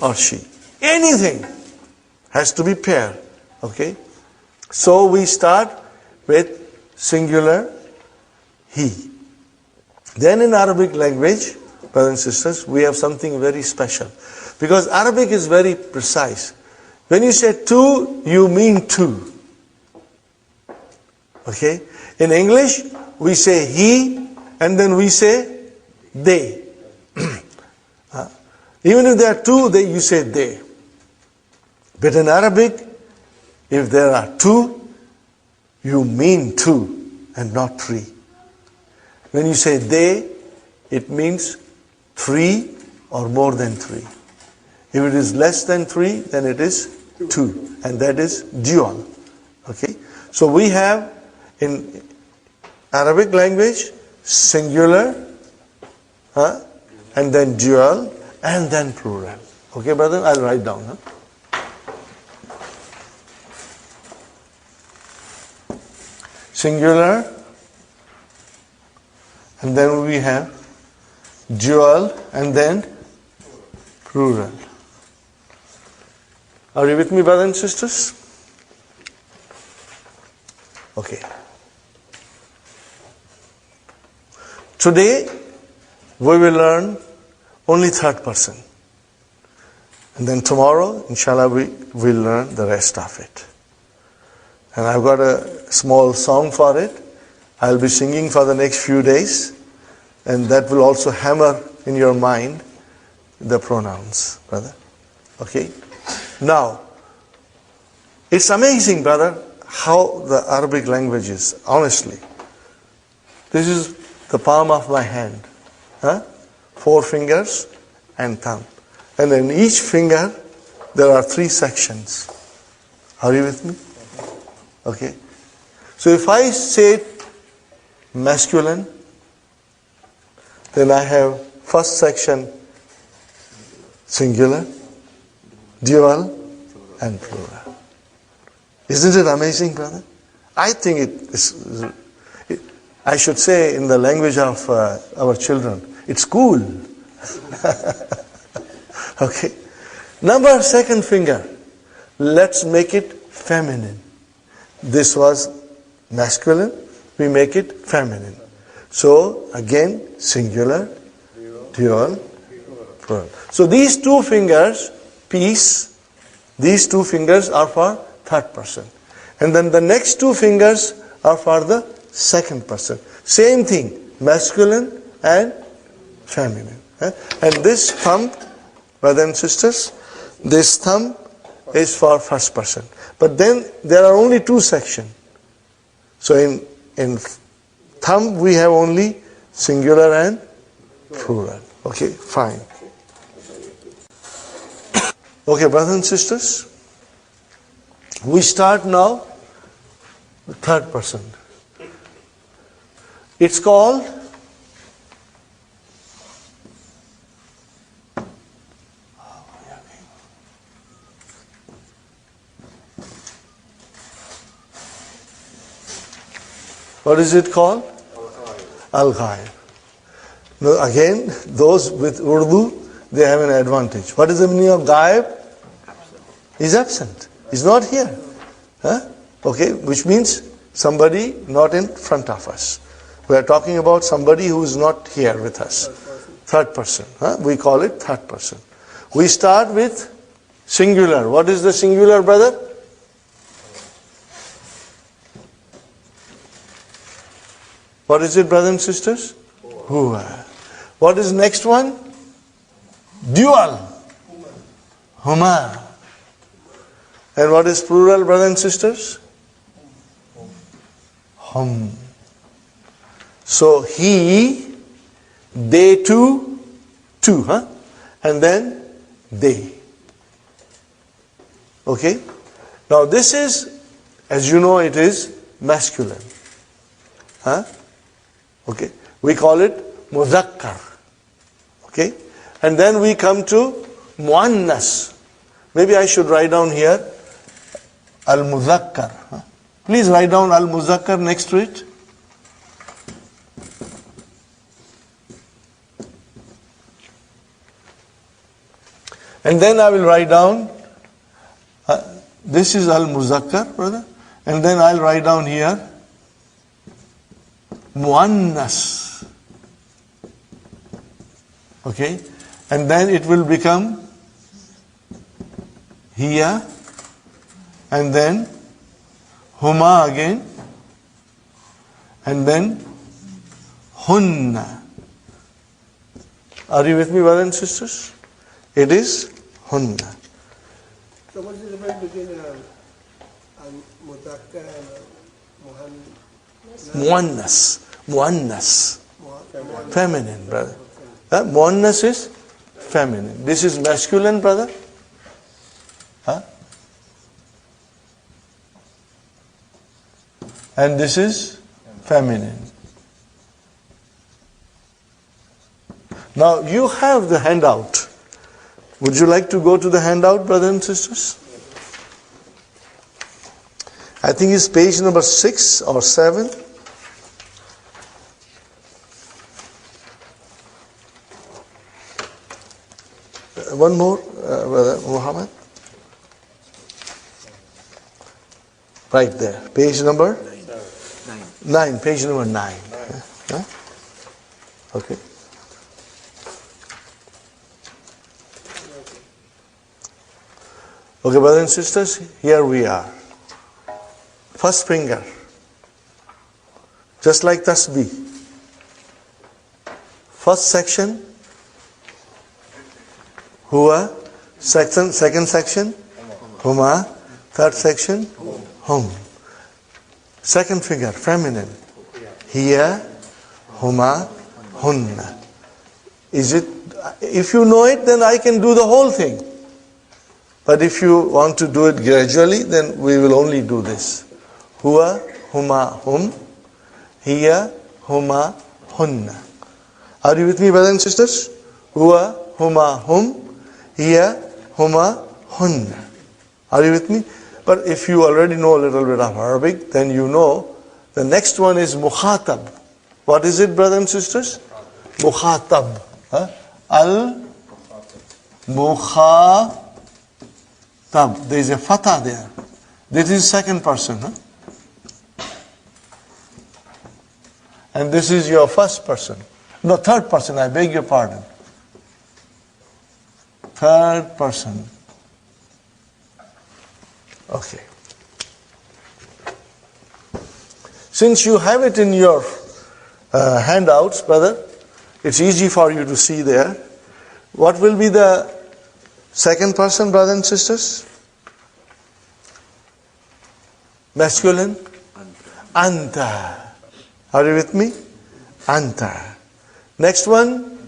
[SPEAKER 1] or she. Anything has to be pair. Okay? So we start with singular he. Then in Arabic language, brothers and sisters, we have something very special. Because Arabic is very precise. When you say two, you mean two. Okay? In English, we say he, and then we say they. Even if there are two, you say they. But in Arabic, if there are two, you mean two and not three. When you say they, it means three or more than three. If it is less than three, then it is two. And that is dual. Okay? So we have in Arabic language, singular, and then dual, and then plural. Okay, brother? I'll write down. Singular, and then we have dual, and then plural. Are you with me, brothers and sisters? Okay. Today, we will learn only third person. And then tomorrow, inshallah, we will learn the rest of it. And I've got a small song for it. I'll be singing for the next few days. And that will also hammer in your mind the pronouns, brother. Okay? Now, it's amazing, brother, how the Arabic language is, honestly. This is the palm of my hand. 4 fingers and thumb. And in each finger, there are 3 sections. Are you with me? Okay. So if I say masculine, then I have first section singular, dual, and plural. Isn't it amazing, brother? I think it is, I should say in the language of our children, it's cool. Okay. Number second finger. Let's make it feminine. This was masculine. We make it feminine. So again, singular, dual, plural. So these 2 fingers, peace, these 2 fingers are for third person. And then the next 2 fingers are for the second person. Same thing, masculine and feminine. And this thumb, brothers and sisters, this thumb is for first person. But then there are only 2 sections. So in thumb we have only singular and plural. Okay, fine. Okay, brothers and sisters, we start now the third person. It's called what is it called? Al-Ghair. Now again, those with Urdu, they have an advantage. What is the meaning of Ghaib? He's absent. He's not here. Okay, which means somebody not in front of us. We are talking about somebody who is not here with us. Third person. We call it third person. We start with singular. What is the singular, brother? What is it, brothers and sisters? Huwa. What is next one? Dual. Huma. And what is plural, brothers and sisters? Hum. So he, they two, and then they. Okay? Now this is, as you know, it is masculine. Okay? We call it muzakkar. Okay? And then we come to muannas. Maybe I should write down here al-muzakkar. Please write down al-muzakkar next to it. And then I will write down, this is al-muzakkar, brother. And then I'll write down here muannas. Okay? And then it will become hiya, and then huma again, and then hunna. Are you with me, brothers and sisters? It is hunna.
[SPEAKER 3] So what is the difference between al-mutakkar and
[SPEAKER 1] Muannas. Muannas. Feminine, brother. Muannas is feminine. This is masculine, brother. Huh? And this is feminine. Now you have the handout. Would you like to go to the handout, brothers and sisters? I think it's page number 6 or 7. One more, Brother Muhammad. Right there, page number 9. Page number 9. Huh? Okay. Okay, brothers and sisters, here we are. First finger, just like tasbih. First section, huwa. Second section, huma. Third section, hum. Second finger, feminine, hiya, huma, hunna. Is it? If you know it, then I can do the whole thing. But if you want to do it gradually, then we will only do this. Huwa, huma, hum. Hiya, huma, hunna. Are you with me, brothers and sisters? Huwa, huma, hum. Hiya, huma, hunna. Are you with me? But if you already know a little bit of Arabic, then you know the next one is mukhatab. What is it, brothers and sisters? Mukhatab. Huh? Al-mukhatab. There is a fatha there. This is second person. Huh? And this is your first person. No, third person, I beg your pardon. Third person. Okay. Since you have it in your handouts, brother, it's easy for you to see there. What will be the second person, brothers and sisters? Masculine? Anta. Are you with me? Anta. Next one?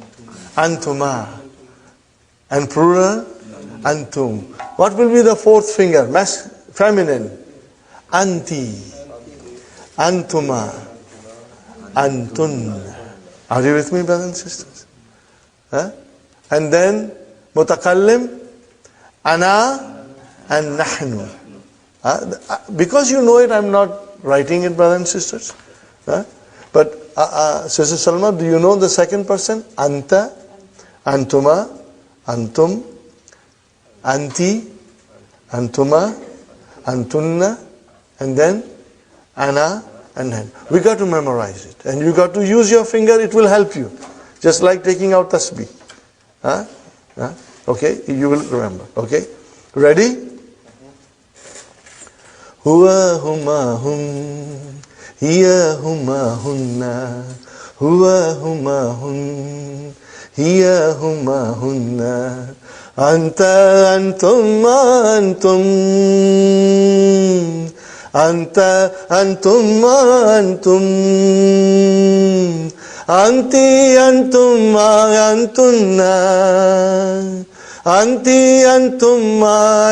[SPEAKER 1] Antuma. And plural? Antum. What will be the fourth finger? Feminine. Anti. Antuma. Antun. Are you with me, brothers and sisters? Huh? And then mutakallim, ana and nahnu. Because you know it, I'm not writing it, brothers and sisters. But Sister Salma, do you know the second person? Anta, antuma, antum, anti, antuma, antunna, and then ana and nahnu. We got to memorize it. And you got to use your finger, it will help you. Just like taking out tasbih. Okay, you will remember. Okay, ready? Huwa huma hum, hiya huma hunna, huwa huma hun, hiya huma hunna, anta antum antum, anta antum antum, anti antum antunna, anti antum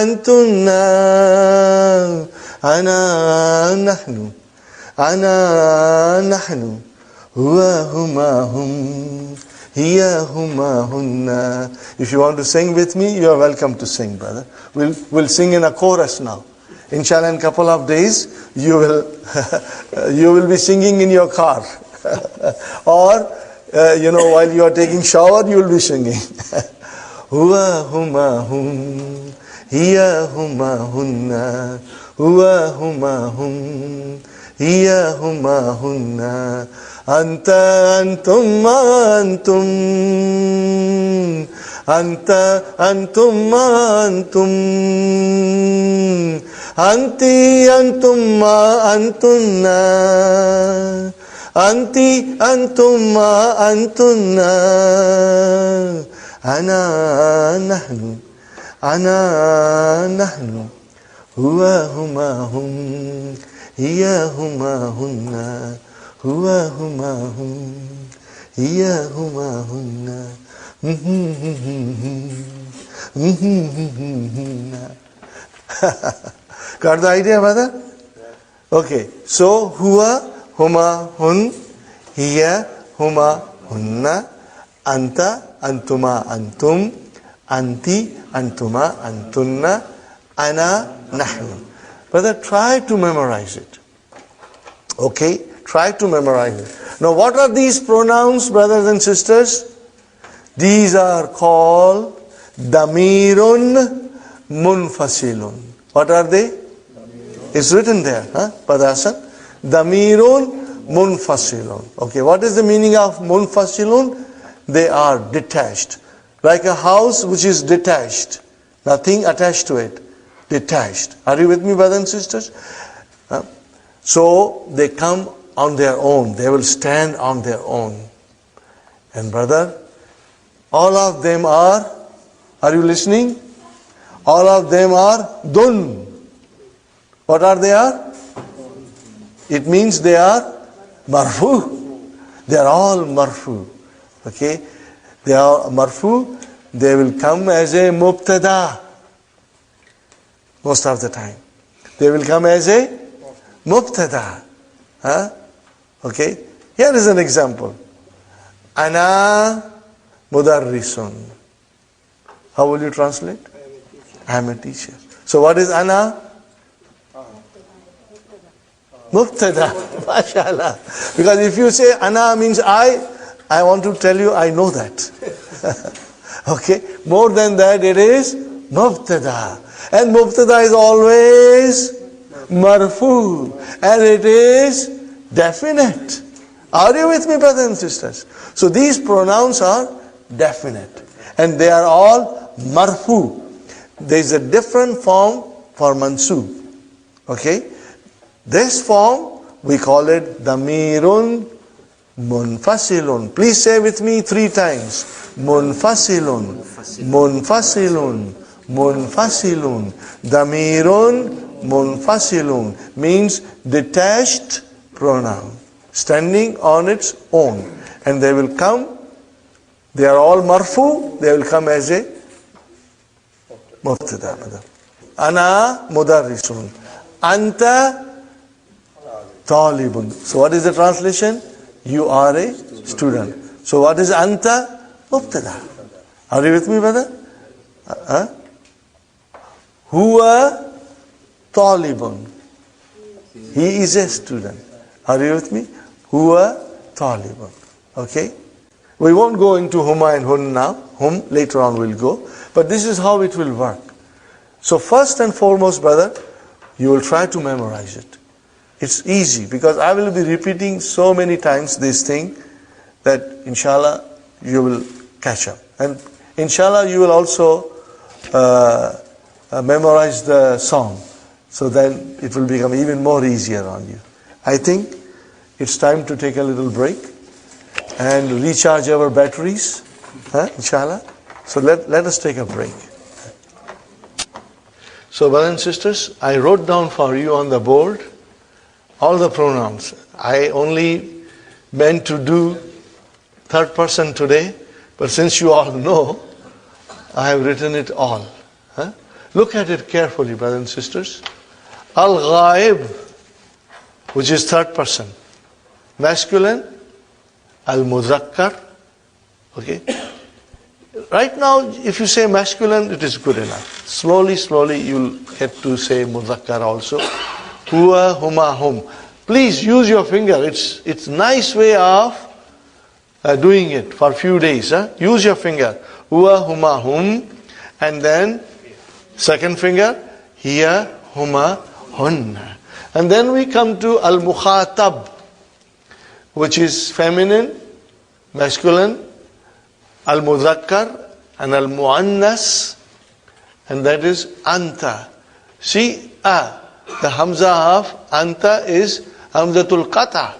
[SPEAKER 1] antunna, ana nahnu, ana nahnu, huwa huma hum, hiya huma hunna. If you want to sing with me, you are welcome to sing, brother. We'll sing in a chorus now. Inshallah, in a couple of days, you will be singing in your car. Or, while you are taking shower, you will be singing. Huwa huma hum, hiya huma hunna, huwa huma hum, hiya huma hunna, anta antum ma antum, anta antum ma antum, anti antum ma antunna, anti antum ma antunna, ana nahnu, ana nahnu, huwa huma hum, hiya huma hunna, huwa huma hum, hiya huma hunna. Got the idea, brother? Okay, so huwa huma hun, hiya huma hunna, anta antuma antum, anti antuma antunna, ana nahnu. Brother, try to memorize it. Okay, try to memorize it. Now what are these pronouns, brothers and sisters? These are called damirun munfasilun. What are they? It's written there, Padasan. Damirun munfasilun. Okay, what is the meaning of munfasilun? They are detached. Like a house which is detached. Nothing attached to it. Detached. Are you with me, brothers and sisters? So they come on their own. They will stand on their own. And brother, all of them are you listening? All of them are dun. What are they are? It means they are marfu. They are all marfu. Okay? They are marfu. They will come as a mubtada. Most of the time. They will come as a mubtada. Okay? Here is an example. Ana mudarrisun. How will you translate? I am a teacher. So what is ana? Mubtada. MashaAllah. Because if you say ana means I want to tell you I know that. Okay? More than that, it is mubtada. And mubtada is always marfu. And it is definite. Are you with me, brothers and sisters? So these pronouns are definite. And they are all marfu. There is a different form for mansub. Okay? This form, we call it damirun munfasilun. Please say with me 3 times. Munfasilun, munfasilun, munfasilun. Damirun munfasilun means detached pronoun, standing on its own. And they will come, they are all marfu, they will come as a mubtada. Ana mudarrisun. Anta talibun. So what is the translation? You are a student. So what is anta? Mubtada. Are you with me, brother? Huwa talibun. He is a student. Are you with me? Huwa talibun. Okay? We won't go into huma and hun now. Hum, later on we'll go. But this is how it will work. So first and foremost, brother, you will try to memorize it. It's easy because I will be repeating so many times this thing that inshallah you will catch up. And inshallah you will also memorize the song. So then it will become even more easier on you. I think it's time to take a little break and recharge our batteries. Inshallah. So let us take a break. So brothers and sisters, I wrote down for you on the board all the pronouns. I only meant to do third person today, but since you all know, I have written it all. Look at it carefully, brothers and sisters. Al-Ghaib, which is third person. Masculine, al-Muzakkar. Okay? Right now, if you say masculine, it is good enough. Slowly, you'll get to say Muzakkar also. Huwa, huma, hum. Please use your finger. It's nice way of doing it for a few days. Use your finger. Huwa, huma, hum. And then second finger. Hiya, huma, hunna. And then we come to al-mukhatab, which is feminine, masculine, al-mudhakkar, and al-muannas, and that is anta. See, the hamza of anta is hamzatul qata.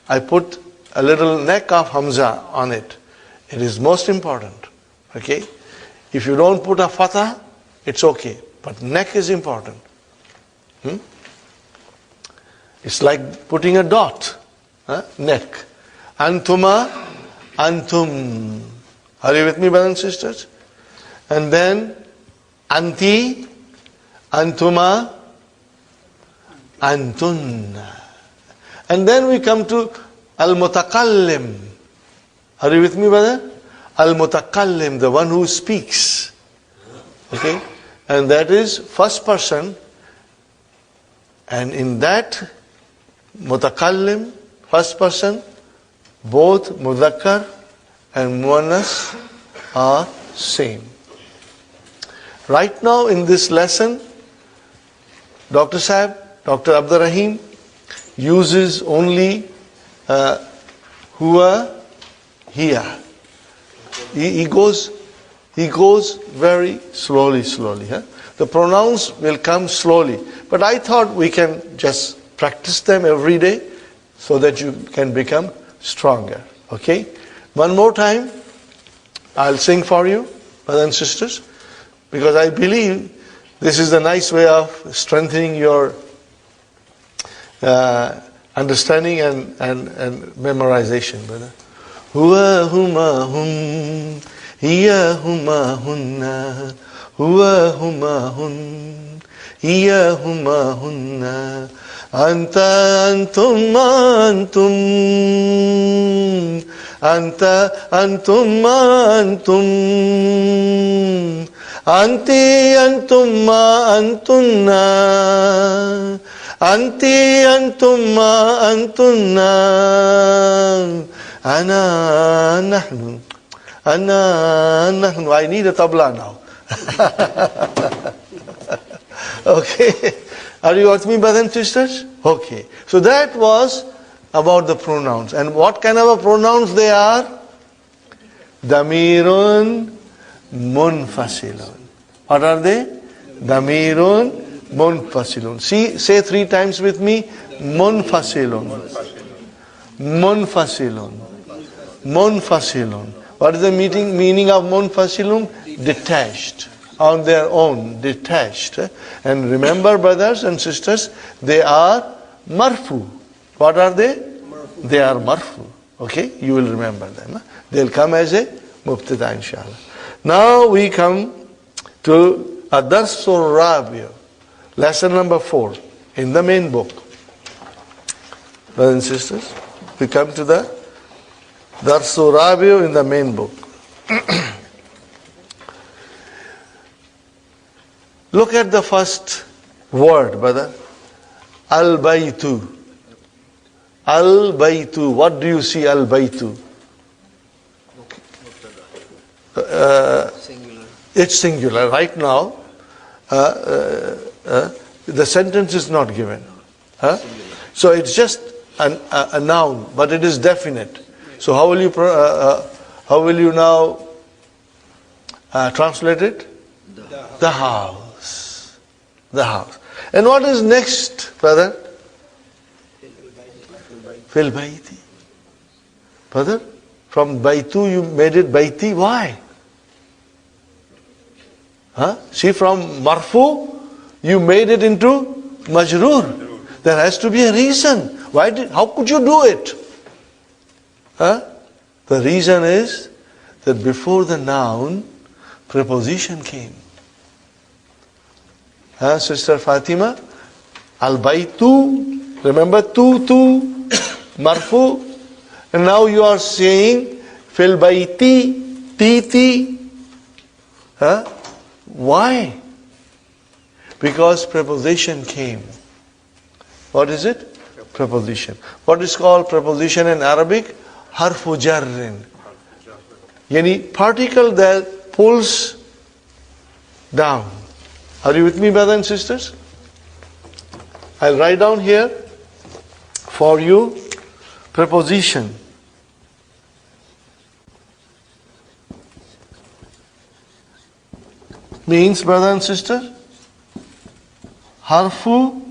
[SPEAKER 1] I put a little neck of hamza on it. It is most important. Okay? If you don't put a fatha, it's okay. But neck is important. It's like putting a dot. Neck. Antuma, antum. Are you with me, brothers and sisters? And then anti, antuma, antunna. And then we come to al-mutakallim. Are you with me, brother? Al-mutakallim, the one who speaks. Okay? And that is first person. And in that mutakallim, first person, both mudhakkar and muannas are same. Right now in this lesson, Dr. Abdur Rahim uses only huwa, hiya. He goes very slowly. The pronouns will come slowly. But I thought we can just practice them every day so that you can become stronger. Okay? One more time, I'll sing for you, brothers and sisters, because I believe this is a nice way of strengthening your understanding and memorization, brother. Huwa huma hum, hiya huma hunna, huwa huma hun, hiya huma hunna, anta antum antum, anta antum antum, anti antum antunna, anti antum antunna, ana nahnu, ana nahnu. I need a tabla now. Okay. Are you with me, brothers and sisters? Okay. So that was about the pronouns. And what kind of a pronouns they are? Damirun munfasilun. What are they? Damirun munfasilun. See, say 3 times with me. Munfasilun. Munfasilun. Munfasilun. What is the meaning of munfasilun? Detached. On their own, detached. And remember, brothers and sisters, they are marfu. What are they? Marfu. They are marfu. Okay? You will remember them. They'll come as a mubtada, inshallah. Now we come to Durusul Lughah, lesson number 4 in the main book. Brothers and sisters, we come to the Durusul Lughah in the main book. Look at the first word, brother. Al-Baytu. Al-Baytu. What do you see, Al-Baytu?
[SPEAKER 3] Singular.
[SPEAKER 1] It's singular. Right now, the sentence is not given. So it's just a noun, but it is definite. So how will you now translate it? The house. The house. And what is next, brother? Fil bayti. Brother, from baytu you made it bayti. Why? See, from marfu you made it into majroor. There has to be a reason. How could you do it? The reason is that before the noun, preposition came. Sister Fatima, al-baytu, remember tu, marfu, and now you are saying fil bayti, titi. Why? Because preposition came. What is it? Preposition. What is called preposition in Arabic? Harfu jarrin. Yani particle that pulls down. Are you with me, brothers and sisters? I'll write down here for you preposition. Means, brother and sister, harfu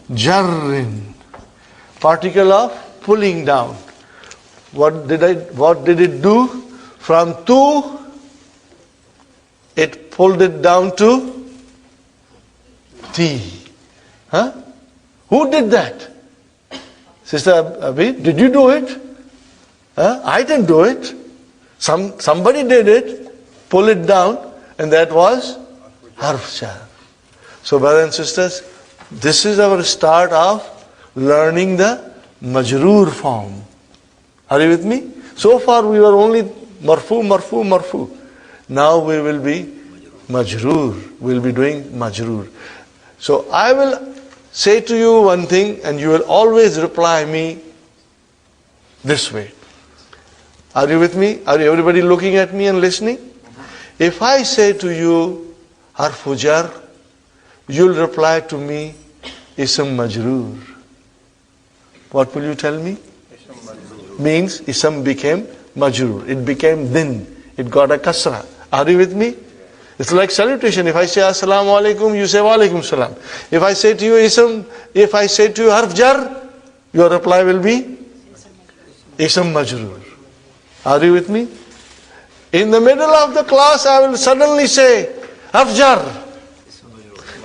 [SPEAKER 1] jarrin, particle of pulling down. What did it do? From tu, it pulled it down to ti. Huh? Who did that? Sister Abi, did you do it? Huh? I didn't do it. Somebody did it, pull it down, and that was harf jar. So brothers and sisters, this is our start of learning the majroor form. Are you with me? So far we were only marfu, marfu, marfu. Now we will be majroor. We'll be doing majroor. So I will say to you one thing and you will always reply me this way. Are you with me? Are everybody looking at me and listening? If I say to you harfu jar, you'll reply to me ism majroor. What will you tell me? Means ism became majroor. It became din. It got a kasra. Are you with me? It's like salutation. If I say assalamu alaikum, you say wa alaikum salam. If I say to you ism, if I say to you harf jar, your reply will be ism majroor. Are you with me? In the middle of the class, I will suddenly say harf jar.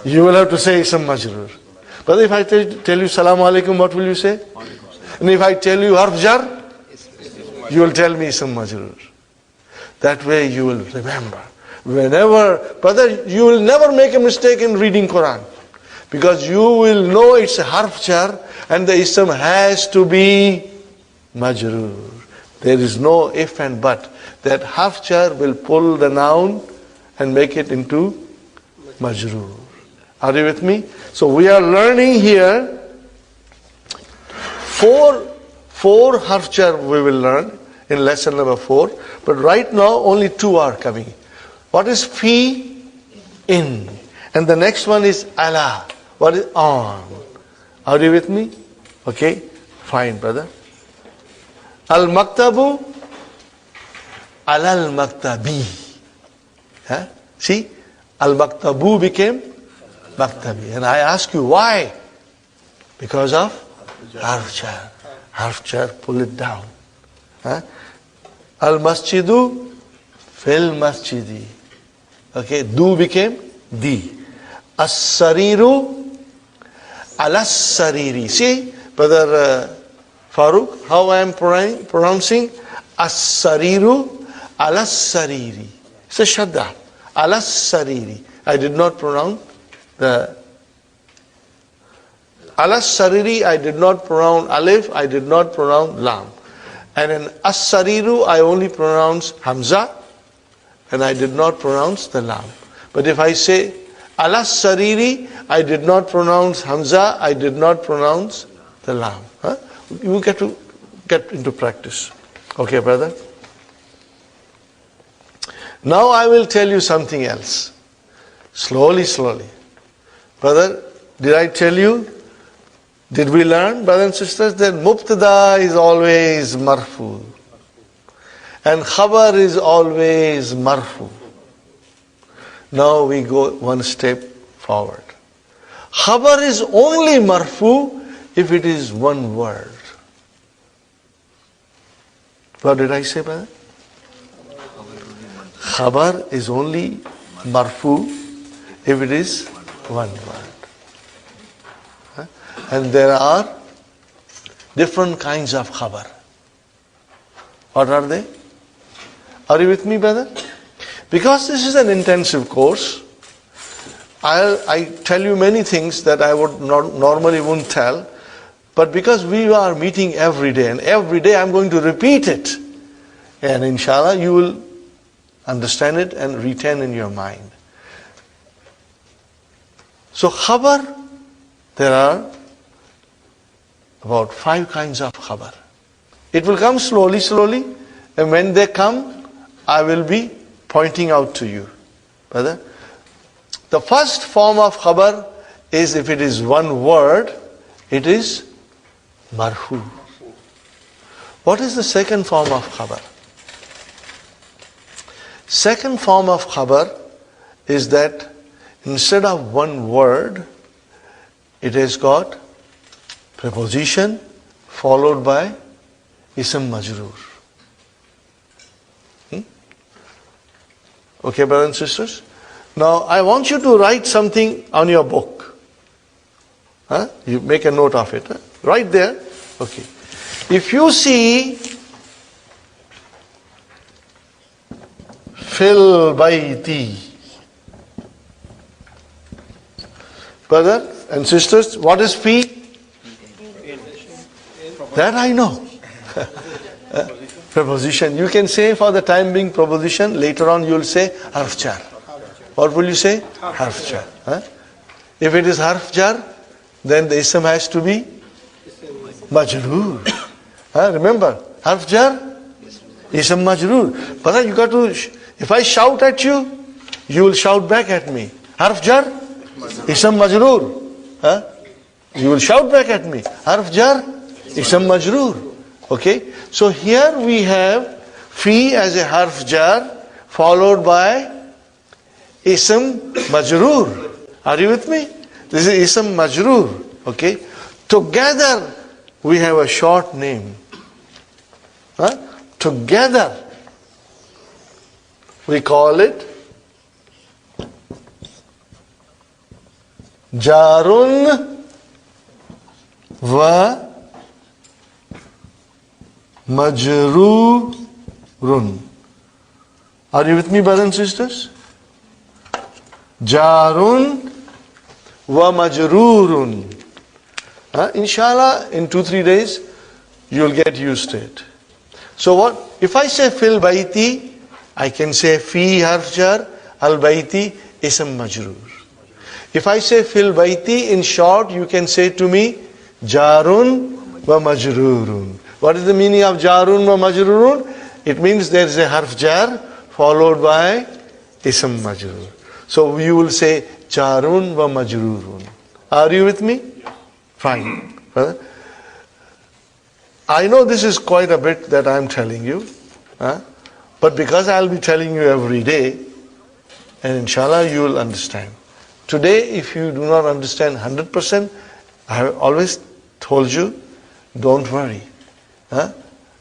[SPEAKER 1] You will have to say ism majroor. But if I tell you salamu alaikum, what will you say? And if I tell you harf jar, you will tell me ism majroor. That way you will remember. Whenever, brother, you will never make a mistake in reading Quran. Because you will know it's a harf jar and the ism has to be majroor. There is no if and but. That harf jar will pull the noun and make it into majroor. Are you with me? So we are learning here four harf jar we will learn in lesson number 4. But right now only 2 are coming. What is fi? In. And the next one is ala. What is on? Are you with me? Okay, fine, brother. Al-maktabu, al-maktabi. Huh? See, al-maktabu became maktabi. And I ask you why? Because of harf jar. Harf jar, pull it down. Huh? Al-masjidu, fil masjidi. Okay, do became di. As-sariru, alas-sariri. See, brother Farooq, how I am pronouncing? As-sariru, alas-sariri. It's a shadda. Alas-sariri. I did not pronounce the alas-sariri. I did not pronounce alif. I did not pronounce lam. And in as-sariru, I only pronounce hamza. And I did not pronounce the lam. But if I say alas-sariri, I did not pronounce hamza. I did not pronounce the lam. Huh? You get to get into practice. Okay, brother? Now I will tell you something else. Slowly, slowly. Brother, did I tell you? Did we learn, brothers and sisters, that mubtada is always marfu. And khabar is always marfu. Now we go one step forward. Khabar is only marfu if it is one word. What did I say, brother? Khabar is only marfu if it is one word. Huh? And there are different kinds of khabar. What are they? Are you with me, brother? Because this is an intensive course, I tell you many things that I would normally wouldn't tell, but because we are meeting every day, and every day I'm going to repeat it, and inshallah you will understand it and retain in your mind. So khabar, there are about 5 kinds of khabar. It will come slowly, slowly, and when they come, I will be pointing out to you. Brother, the first form of khabar is if it is one word, it is marfu. What is the second form of khabar? Second form of khabar is that instead of one word, it has got preposition followed by ism majroor. Okay, brothers and sisters? Now, I want you to write something on your book. You make a note of it. Right there. Okay. If you see fil bayti, brothers and sisters, what is fi? That I know. Preposition. You can say for the time being preposition. Later on you will say harf jar. What will you say? Harf jar. If it is harf jar, then the ism has to be majroor. Remember, harf jar, ism majroor. But you got to, if I shout at you, you will shout back at me. Harf jar, ism majroor. You will shout back at me. Harf jar, ism majroor. Okay, so here we have fi as a harf jar followed by ism majroor. Are you with me? This is ism majroor. Okay, together we have a short name. Together we call it jarun wa majroorun. Are you with me, brothers and sisters? Jarun wa majroorun. Inshallah, in 2-3 days, you'll get used to it. So what? If I say fil bayti, I can say fi harf jar, al bayti ism majroor. If I say fil bayti, in short, you can say to me, jarun wa majroorun. What is the meaning of jarun wa majroorun? It means there is a harf jar followed by ism majroor. So you will say jarun wa majroorun. Are you with me? Fine. I know this is quite a bit that I am telling you. But because I will be telling you every day, and inshallah you will understand. Today, if you do not understand 100%, I have always told you, don't worry.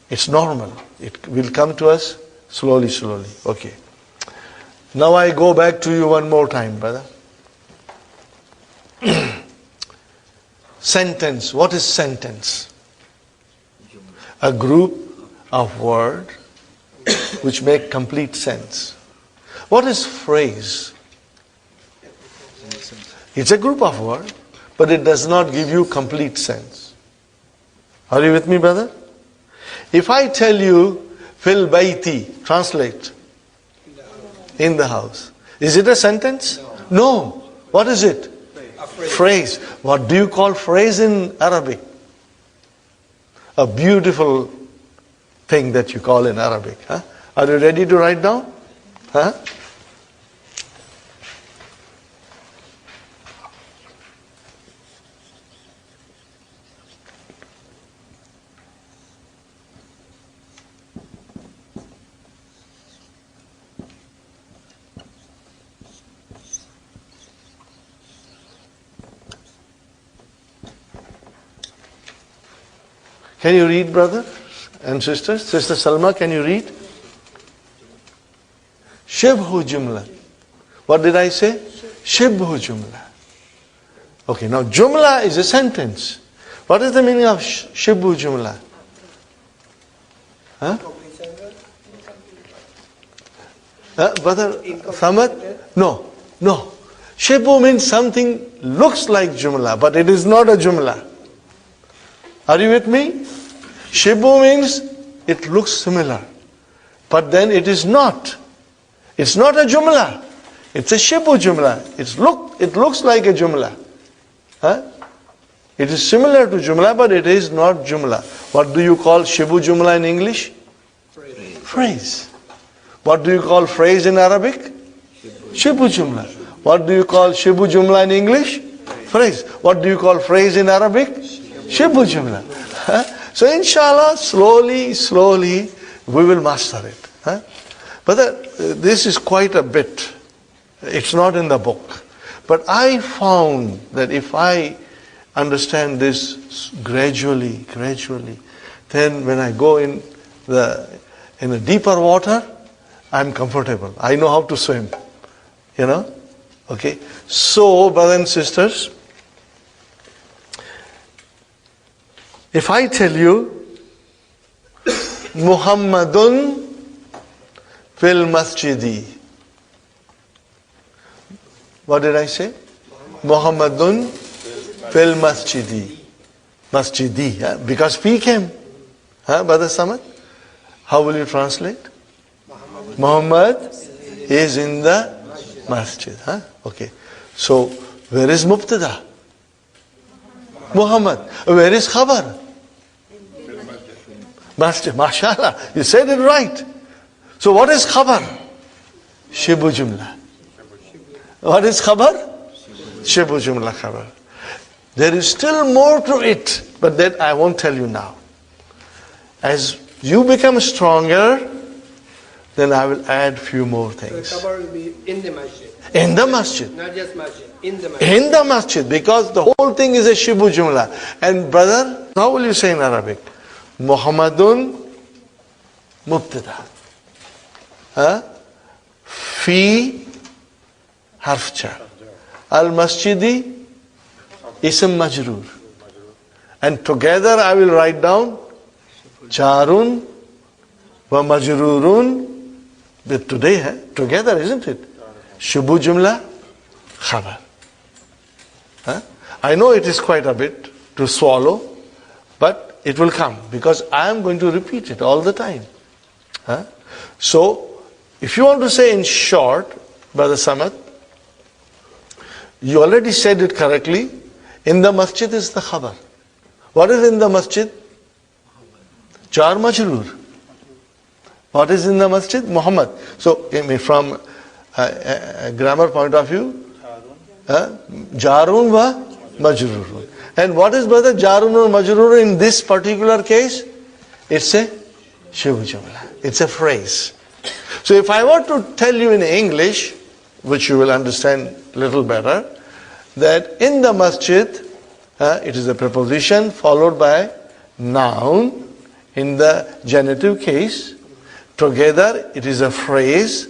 [SPEAKER 1] It's normal. It will come to us slowly, slowly. Okay. Now I go back to you one more time, brother. Sentence. What is sentence? A group of words which make complete sense. What is phrase? It's a group of words, but it does not give you complete sense. Are you with me, brother? If I tell you, fil bayti, translate, in the house. Is it a sentence? No. What is it? Phrase. What do you call phrase in Arabic? A beautiful thing that you call in Arabic. Are you ready to write down? Can you read, brother and sisters? Sister Salma, can you read? Shibhu jumla. What did I say? Shibhu jumla. Okay, now jumla is a sentence. What is the meaning of shibhu jumla? Brother Samad? No. Shibhu means something looks like jumla, but it is not a jumla. Are you with me? Shibhu means it looks similar, but then it is not. It's not a jumla. It's a shibhu jumla. It looks like a jumla. It is similar to jumla, but it is not jumla. What do you call shibhu jumla in English? Phrase. What do you call phrase in Arabic? Shibhu jumla. What do you call shibhu jumla in English? Phrase. What do you call phrase in Arabic? Shibu Jumla. So inshallah, slowly, we will master it. But this is quite a bit. It's not in the book. But I found that if I understand this gradually, then when I go in a deeper water, I'm comfortable. I know how to swim. Okay. So, brothers and sisters, if I tell you Muhammadun fil masjidi, what did I say? Muhammadun fil masjidi. Masjidi, because fi came. Brother Samad? How will you translate? Muhammad is in the masjid. Okay. So, where is Mubtada? Muhammad. Where is Khabar? Masjid. Mashallah. You said it right. So, what is Khabar? Shibu Jumla. What is Khabar? Shibu Jumla Khabar. There is still more to it, but that I won't tell you now. As you become stronger, then I will add few more things.
[SPEAKER 3] The Khabar will be in the masjid.
[SPEAKER 1] In the masjid.
[SPEAKER 3] Not just masjid, in the masjid.
[SPEAKER 1] In the masjid, because the whole thing is a Shibu Jumla. And brother, how will you say in Arabic? Muhammadun Mubtada. Fi harf jar. Al-Masjidi Ism Majroor. And together I will write down Jarun wa Majroorun. With today, together, isn't it? Shibu Jumla Khabar. I know it is quite a bit to swallow, but it will come because I am going to repeat it all the time. So, if you want to say in short, Brother Samad, you already said it correctly. In the masjid is the khabar. What is in the masjid? Jar Majroor. What is in the masjid? Muhammad. So, from a grammar point of view, Jarun wa Majrurun. And what is, brother, Jarun or Majrurun in this particular case? It's a Shibu Jumla. It's a phrase. So if I were to tell you in English, which you will understand a little better, that in the masjid, it is a preposition followed by noun in the genitive case. Together, it is a phrase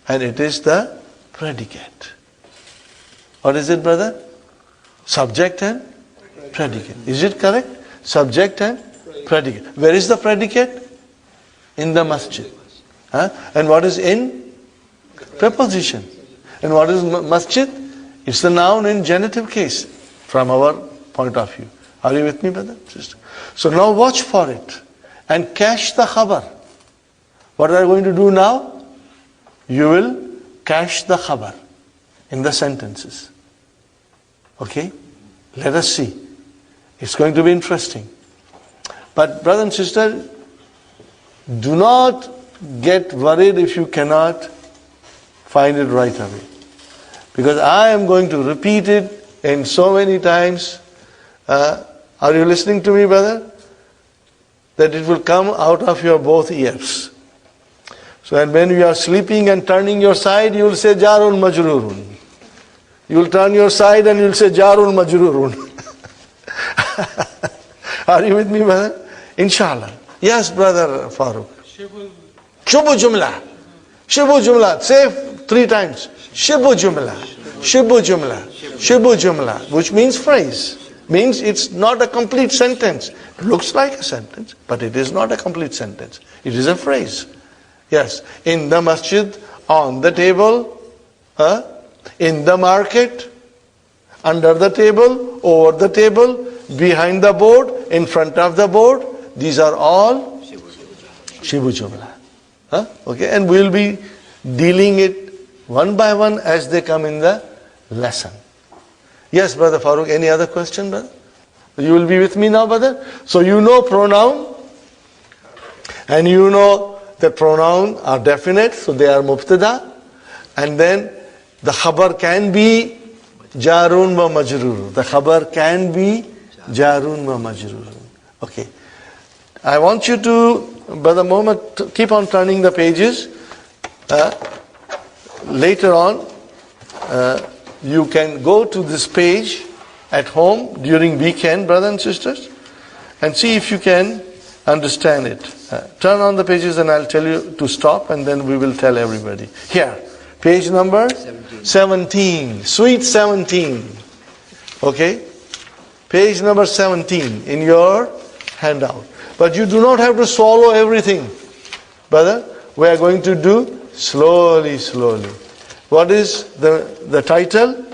[SPEAKER 1] and it is the predicate. What is it, brother? Subject and predicate. Is it correct? Subject and predicate. Where is the predicate? In the masjid. And what is in? Preposition. And what is masjid? It's the noun in genitive case from our point of view. Are you with me, brother? Sister? So now watch for it and catch the khabar. What are you going to do now? You will catch the khabar in the sentences. Okay? Let us see. It's going to be interesting. But brother and sister, do not get worried if you cannot find it right away. Because I am going to repeat it in so many times. Are you listening to me, brother? That it will come out of your both ears. So and when you are sleeping and turning your side, you will say Jarun Majrurun. You will turn your side and you will say Jarun Majrurun. Are you with me, brother? Inshallah. Yes, brother Farooq. Shibu Jumla. Shibu Jumla. Say 3 times. Shibu Jumla. Shibu Jumla. Shibu Jumla. Which means phrase. Means it's not a complete sentence. It looks like a sentence, but it is not a complete sentence. It is a phrase. Yes. In the masjid, on the table, in the market, under the table, over the table, behind the board, in front of the board. These are all Shibu Jumla. Okay, and we'll be dealing it one by one as they come in the lesson. Yes, Brother Farooq, any other question, brother? You will be with me now, brother? So you know pronoun, and you know that pronoun are definite, so they are mubtada, and then the khabar can be Jarun wa majrur. The khabar can be jarun wa majrur. Okay. I want you to, Brother Muhammad, keep on turning the pages. Later on, you can go to this page at home during weekend, brothers and sisters, and see if you can understand it. Turn on the pages and I'll tell you to stop, and then we will tell everybody. Here, page number 17. Sweet 17. Okay? Page number 17 in your handout. But you do not have to swallow everything. Brother, we are going to do slowly, slowly. What is the title?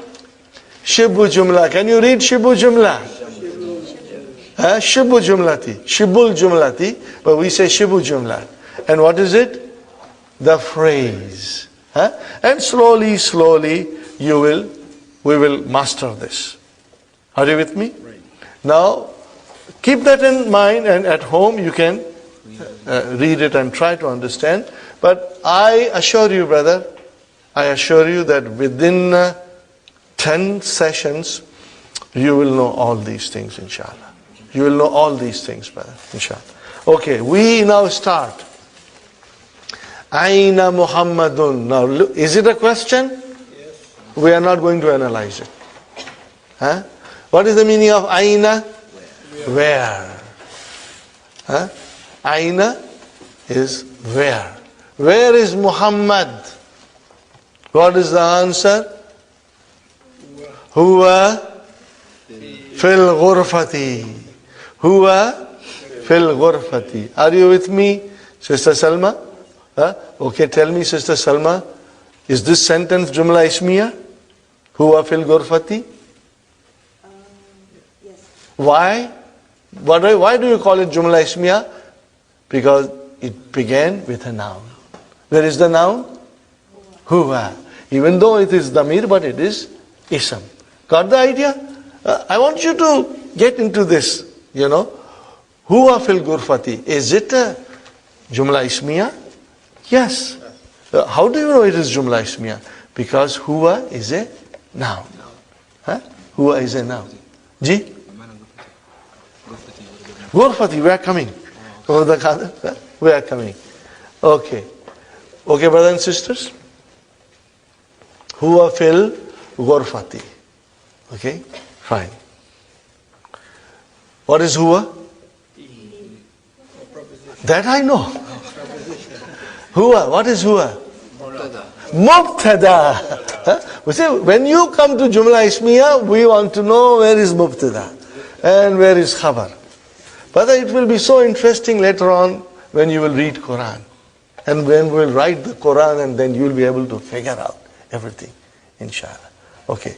[SPEAKER 1] Shibu Jumla. Can you read Shibu Jumla? Shibu Jumlati. Shibul Jumlati. But we say Shibu Jumla. And what is it? The phrase. And slowly, slowly, we will master this. Are you with me? Now, keep that in mind, and at home you can read it and try to understand. But I assure you, brother, I assure you that within 10 sessions, you will know all these things, inshallah. You will know all these things, brother, inshallah. Okay, we now start. Aina Muhammadun. Now, is it a question?
[SPEAKER 3] Yes.
[SPEAKER 1] We are not going to analyze it. What is the meaning of Aina? Where? Aina is where. Where is Muhammad? What is the answer? Huwa fil ghurfati. Huwa fil ghurfati. Are you with me, Sister Salma? Okay, tell me, Sister Salma, is this sentence Jumla Ismiya? Huwa fil ghurfati?
[SPEAKER 2] Yes.
[SPEAKER 1] Why? Why do you call it Jumla Ismiya? Because it began with a noun. Where is the noun? Huwa. Even though it is Damir, but it is Ism. Got the idea? I want you to get into this, Huwa fil ghurfati. Is it a Jumla Ismiya? Yes. How do you know it is Jumla Ismiya? Because Huwa is a noun. Huwa is a noun. Ji? Ghurfati, we are coming. Over the Qadr, we are coming. Okay. Okay, brothers and sisters? Huwa fil ghurfati. Okay? Fine. What is huwa? That I know. Huwa, what is huwa? Mubtada. We say, when you come to Jumla Ismiya, we want to know where is Mubtada and where is Khabar. But it will be so interesting later on when you will read Quran. And when we will write the Quran, and then you will be able to figure out everything, inshallah. Okay.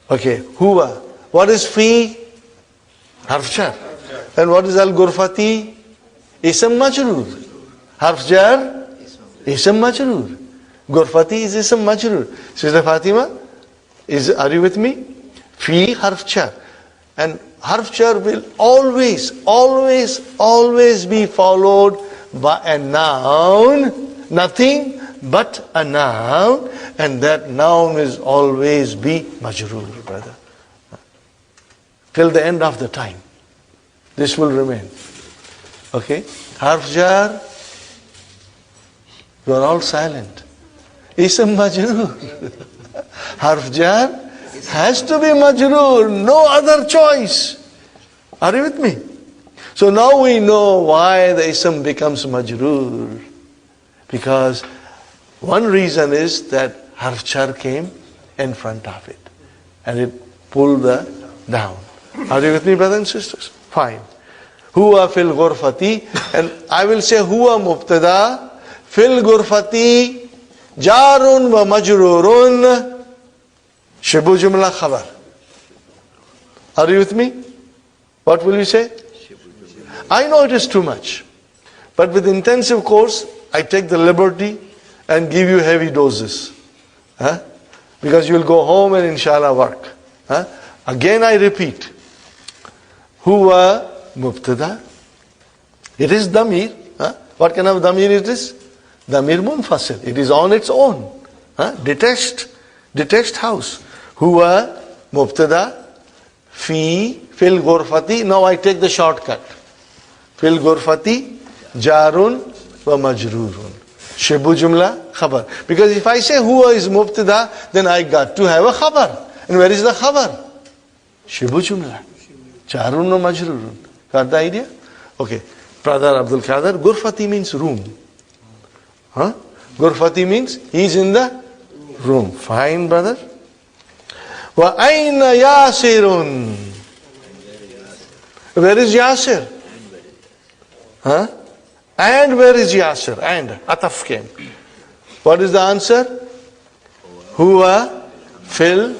[SPEAKER 1] Huwa. What is fi? Harf jar. And what is al-ghurfati? Ism majroor. Harf jar? Ism majroor. Ghurfati is ism majroor. Sister Fatima, are you with me? Fi harf jar. And harf jar will always be followed by a noun, nothing but a noun, and that noun will always be majroor, brother. Till the end of the time. This will remain. Okay? Harf jar, you are all silent. Ism majroor. Harf jar has to be majroor, no other choice. Are you with me? So now we know why the ism becomes majroor. Because one reason is that harf jar came in front of it. And it pulled the down. Are you with me, brothers and sisters? Fine. Huwa fil ghurfati. And I will say huwa mubtada. Fil ghurfati. Jarun wa majrurun. Shibu jumla khabar. Are you with me? What will you say? I know it is too much. But with intensive course, I take the liberty and give you heavy doses. Because you will go home and inshallah work. Again I repeat. Huwa mubtada. It is damir. What kind of damir is this? Damir munfasil. It is on its own. Detached. Detached house. Huwa mubtada fil ghurfati. Now I take the shortcut. Fil ghurfati jarun wa majrurun. Shibu jumla khabar. Because if I say huwa is mubtada, then I got to have a khabar. And where is the khabar? Shibu jumla. Jarun wa majrurun. Got the idea? Okay. Brother Abdul Qadir, ghurfati means room. Huh? Ghurfati means he's in the room. Fine, brother. Wa aina Yasirun. Where is Yasir? Huh? And where is Yasir? And ataf came. What is the answer? Huwa fil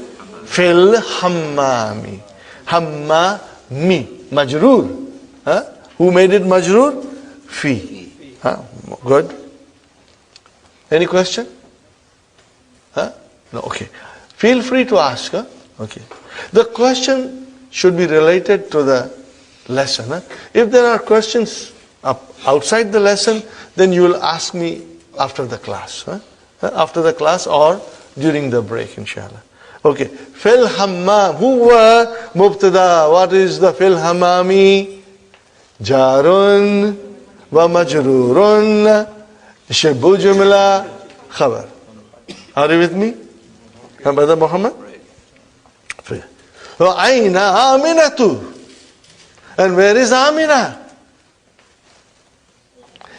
[SPEAKER 1] hammami. Hammami. Majroor. Huh? Who made it majroor? Fi. Huh? Good. Any question? Huh? No, okay. Feel free to ask. Huh? Okay. The question should be related to the lesson. Huh? If there are questions outside the lesson, then you will ask me after the class. Huh? After the class or during the break, inshallah. Okay. Fil hammam. Huwa mubtada. What is the fil hammami? Jarun wa majrurun. Shibu jumla khabar. Are you with me? Brother Muhammad? Aina Aminatu. And where is Amina?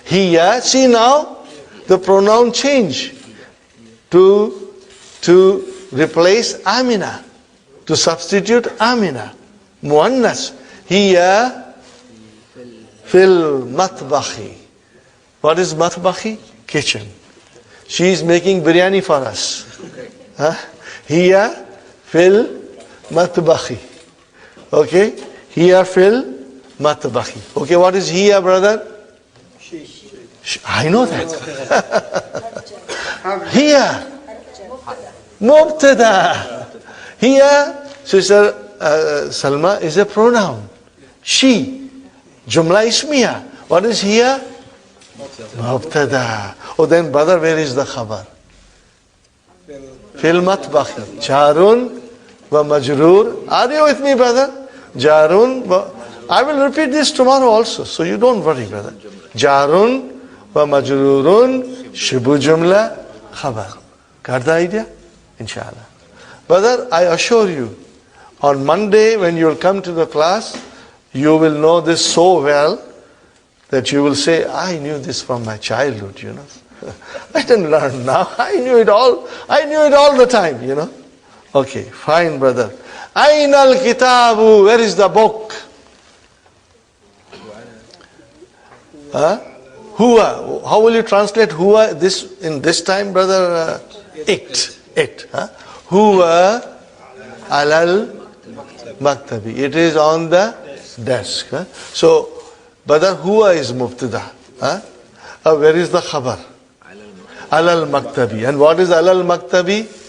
[SPEAKER 1] Here, see now, the pronoun change to replace Amina, to substitute Amina. Muannas. Here, fil matbahi. What is matbahi? Kitchen. She is making biryani for us. Huh? Here, fil matbahi. Okay? Here, fil matbahi. Okay, what is here, brother? I know that. Here, mubtada. Here, Sister Salma is a pronoun. She. Jumla ismiya. What is here? Mubtada. Oh, then brother, where is the khabar? Fil matbakhi. Jarun wa majroor. Are you with me, brother? Jarun wa... I will repeat this tomorrow also, so you don't worry, brother. Jarun wa majroorun shibu jumla khabar. Got the idea? Inshallah. Brother, I assure you, on Monday when you will come to the class, you will know this so well that you will say, I knew this from my childhood, you know. I didn't learn now. I knew it all. I knew it all the time, you know. Okay, fine, brother. Aina al-kitabu. Where is the book? Huh? Huwa. How will you translate huwa this in this time, brother? It. Huh? Huwa alal maktabi. It is on the desk. Huh? So, brother, huwa is mubtada. Huh? Where is the khabar? Alal maktabi. And what is alal maktabi?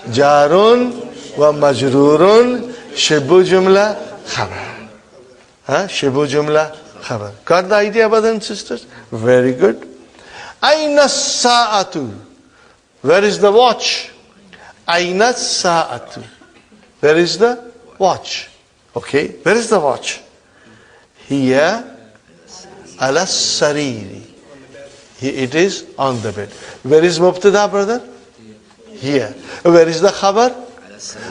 [SPEAKER 1] Jarun wa majrurun shibu jumla khabar. Huh? Shibu jumla khabar. Got the idea, brothers and sisters? Very good. Aina sa'atu. Where is the watch? Aina sa'atu. Where is the watch? Okay, where is the watch? Here, ala sariri. It is on the bed. Where is mubtada, brother? Here. Where is the khabar?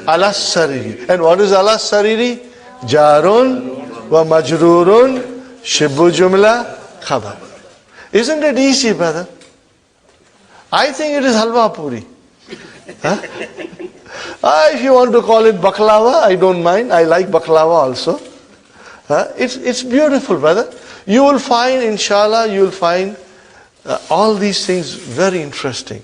[SPEAKER 1] Ala sariri. And what is ala sariri? Jarun wa majrurun shibu jumla khabar. Isn't it easy, brother? I think it is halwa puri. Huh? If you want to call it baklava, I don't mind. I like baklava also. It's beautiful, brother. You will find, inshallah, you will find all these things very interesting.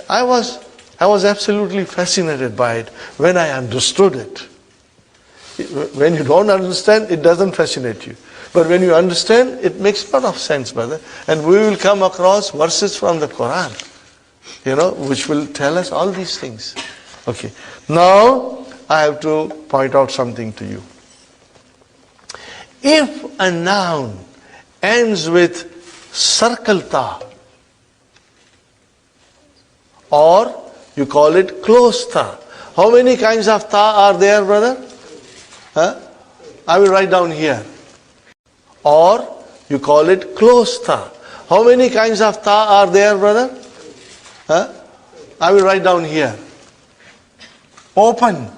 [SPEAKER 1] I was absolutely fascinated by it when I understood it. When you don't understand, it doesn't fascinate you. But when you understand, it makes a lot of sense, brother. And we will come across verses from the Quran, which will tell us all these things. Okay. Now, I have to point out something to you. If a noun ends with circle ta or you call it closed ta. How many kinds of ta are there, brother? Huh? I will write down here. Or you call it closed ta. How many kinds of ta are there, brother? Huh? I will write down here. Open.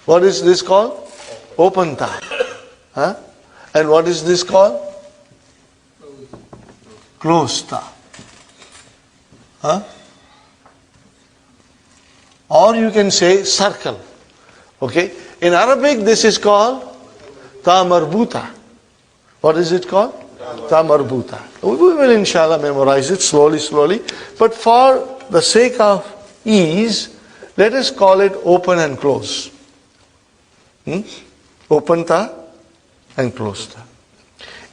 [SPEAKER 1] What is this called? Open ta. Huh? And what is this called? Closed ta. Huh? Or you can say circle. Okay? In Arabic, this is called ta marbuta. What is it called? Ta marbuta. We will inshallah memorize it slowly. But for the sake of ease, let us call it open and close. Open ta and close ta.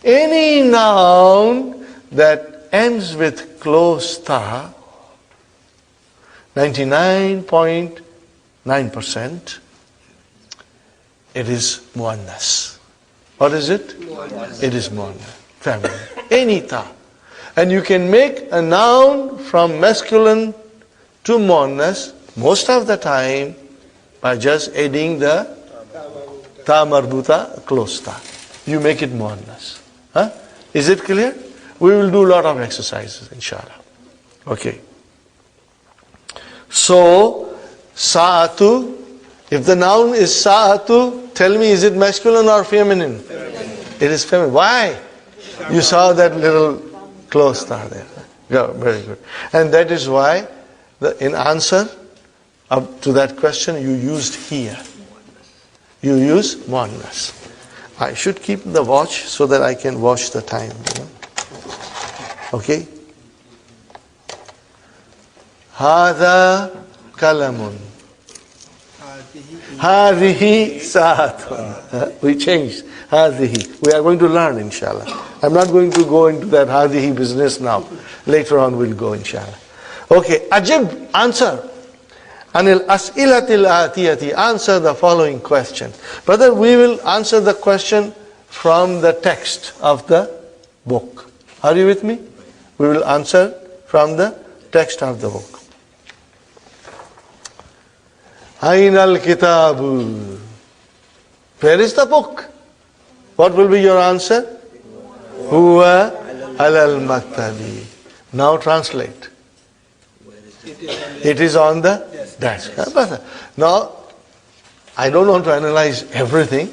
[SPEAKER 1] Any noun that ends with close ta, 99.9%, it is muannas. What is it? It is muannas. Family. Any ta. And you can make a noun from masculine to muannas most of the time by just adding the ta marbuta close ta. You make it muannas. Huh? Is it clear? We will do a lot of exercises, inshallah. Okay. So, sa'atu, if the noun is sa'atu, tell me, is it masculine or feminine? It is feminine. Why? You saw that little close ta there. Yeah, very good. And that is why, in answer up to that question, you used here. You use muannas. I should keep the watch so that I can watch the time. Okay? Hada kalamun. Hadihi sa'atun. We changed. Hadihi. We are going to learn, inshallah. I'm not going to go into that hadihi business now. Later on we'll go, inshallah. Okay, Ajib, answer. Anil as'ilatil atiyati, answer the following question. Brother, we will answer the question from the text of the book. Are you with me? We will answer from the text of the book. Aynal kitabu. Where is the book? What will be your answer? Huwa alal maktabi. Now translate. It is on the desk. Now, I don't want to analyze everything,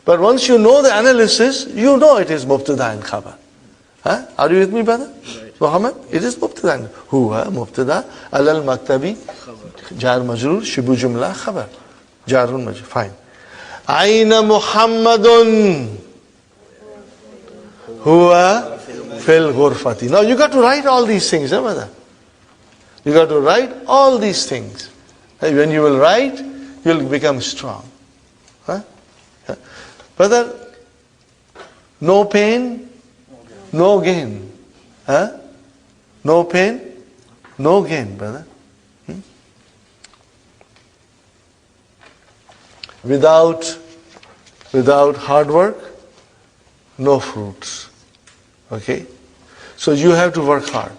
[SPEAKER 1] but once you know the analysis, you know it is mubtada and khabar. Huh? Are you with me, brother? Muhammad? It is mubtada and huwa mubtada alal maktabi jar majrur shibu jumla khabar. Jarun majrur. Fine. Aina Muhammadun huwa fil ghurfati. Now you got to write all these things, huh, brother? You got to write all these things. When you will write, you'll become strong. Huh? Brother, no pain, no gain. Huh? No pain, no gain, brother. Without hard work, no fruits. Okay? So you have to work hard.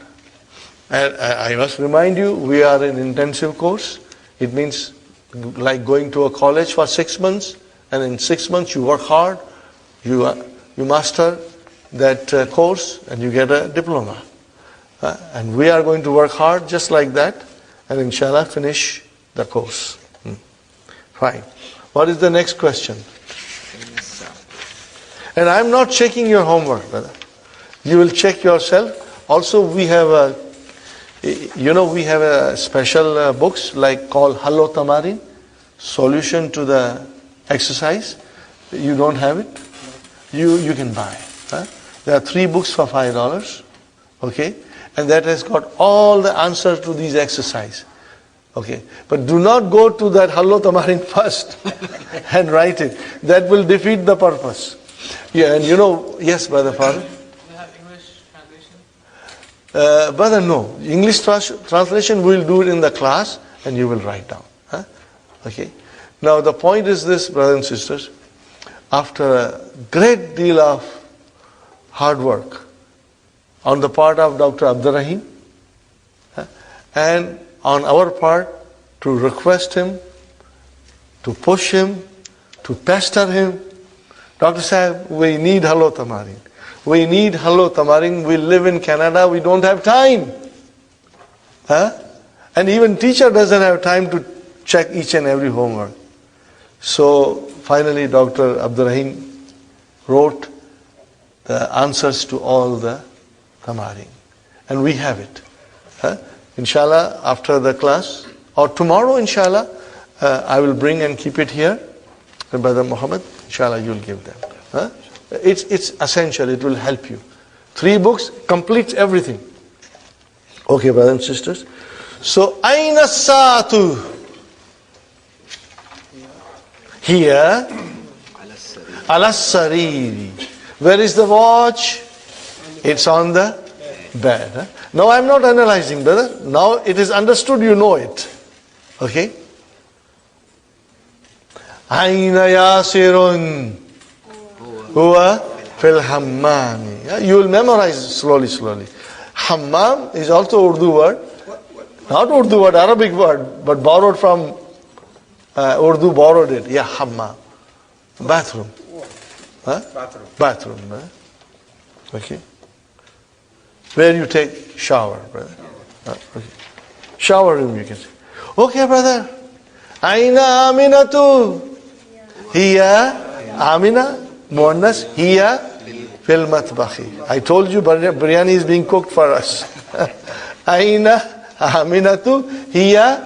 [SPEAKER 1] And I must remind you, we are in intensive course. It means like going to a college for 6 months, and in 6 months you work hard, you master that course, and you get a diploma. And we are going to work hard just like that, and inshallah finish the course. Fine. What is the next question? And I'm not checking your homework, brother. You will check yourself. Also, we have a special books like called Hallo Tamarin, solution to the exercise. You don't have it? You can buy. Huh? There are 3 books for $5. Okay? And that has got all the answers to these exercises. Okay? But do not go to that Hallo Tamarin first and write it. That will defeat the purpose. Yeah, and yes, Brother Farooq? Brother, no. English translation we will do it in the class and you will write down. Huh? Okay. Now the point is this, brothers and sisters. After a great deal of hard work, on the part of Dr. Abdur Rahim, and on our part to request him, to push him, to pester him. Dr. Sahib, we need Hello Tamarin. We need Hello Tamarin. We live in Canada, we don't have time. And even teacher doesn't have time to check each and every homework. So finally Dr. Abdur Rahim wrote the answers to all the Tamarin. And we have it. Inshallah, after the class, or tomorrow inshallah, I will bring and keep it here. Brother Muhammad, inshallah you'll give them. It's essential, it will help you. 3 books completes everything. Okay, brothers and sisters. So, Aina Sa'atu. Here, Ala Sariri. Where is the watch? It's on the bed. Now I'm not analyzing, brother. Now it is understood, you know it. Okay? Aina Yasirun. Huwa fil hammami. You will memorize slowly. Hammam is also Urdu word. Not Urdu word, Arabic word, but borrowed from Urdu, borrowed it. Yeah, hammam. Bathroom. Bathroom. Okay. Where you take shower, brother. Okay. Shower room, you can say. Okay, brother. Aina Aminatu. Hiya Amina. Muannas. Hiya fil matbakhi. I told you biryani is being cooked for us. Aina Aminatu. Hiya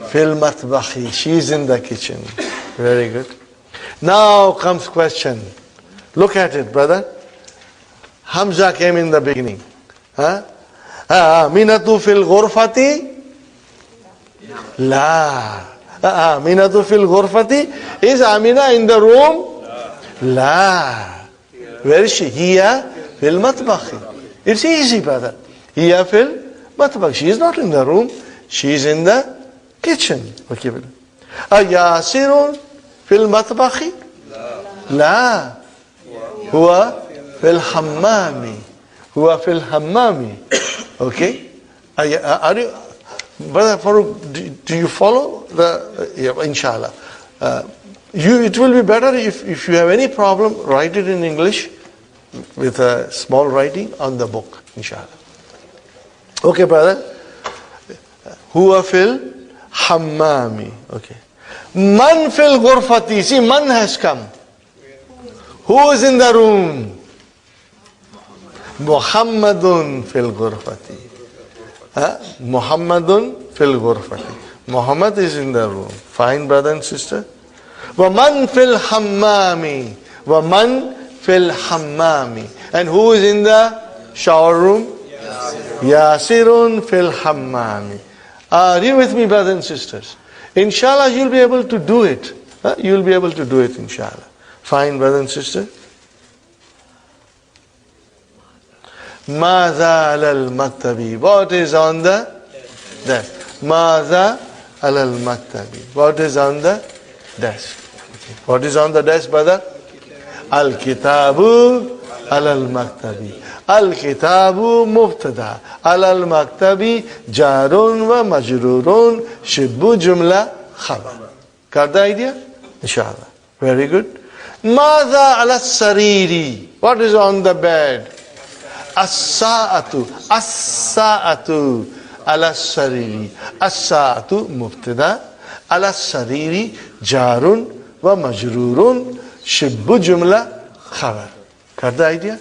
[SPEAKER 1] fil matbakhi. She is in the kitchen. Very good. Now comes question. Look at it, brother. Hamza came in the beginning. Aminatu fil ghurfati? La. Aminatu fil ghurfati? Is Amina in the room? La. Where is she? Hiya fil matbakhi. It's easy, brother. Hiya fil matbakhi. She is not in the room. She is in the kitchen. Okay, brother. Yasirun fil matbakhi? La. Huwa fil hammami. Huwa fil hammami. Okay? Are you, Brother Farooq, do you follow the, inshallah. It will be better if you have any problem, write it in English with a small writing on the book, inshallah. Okay, brother? Huwa fil hammami. Okay. Man fil ghurfati. See, man has come. Who is in the room? Muhammadun fil ghurfati. Muhammadun fil ghurfati. Muhammad is in the room. Fine, brother and sister. Waman fil hammami. Waman fil hammami. And who is in the shower room? Yasirun fil hammami. Are you with me, brothers and sisters? Inshallah, you'll be able to do it. You'll be able to do it, inshallah. Fine, brother and sister. Madha alal maktabi. What is on the desk? Madha alal maktabi. What is on the desk? Okay. What is on the desk, brother? Al-kitabu alal maktabi. Al-kitabu mubtada. Alal maktabi jarun wa majrurun shibbu jumla khabar. Got the idea? Inshallah. Very good. Madha ala sariri. What is on the bed? As-sa'atu. As-sa'atu ala sariri. As-sa'atu mubtada. Ala sariri jarun wa majrurun shibbu jumla khabar. Got the idea?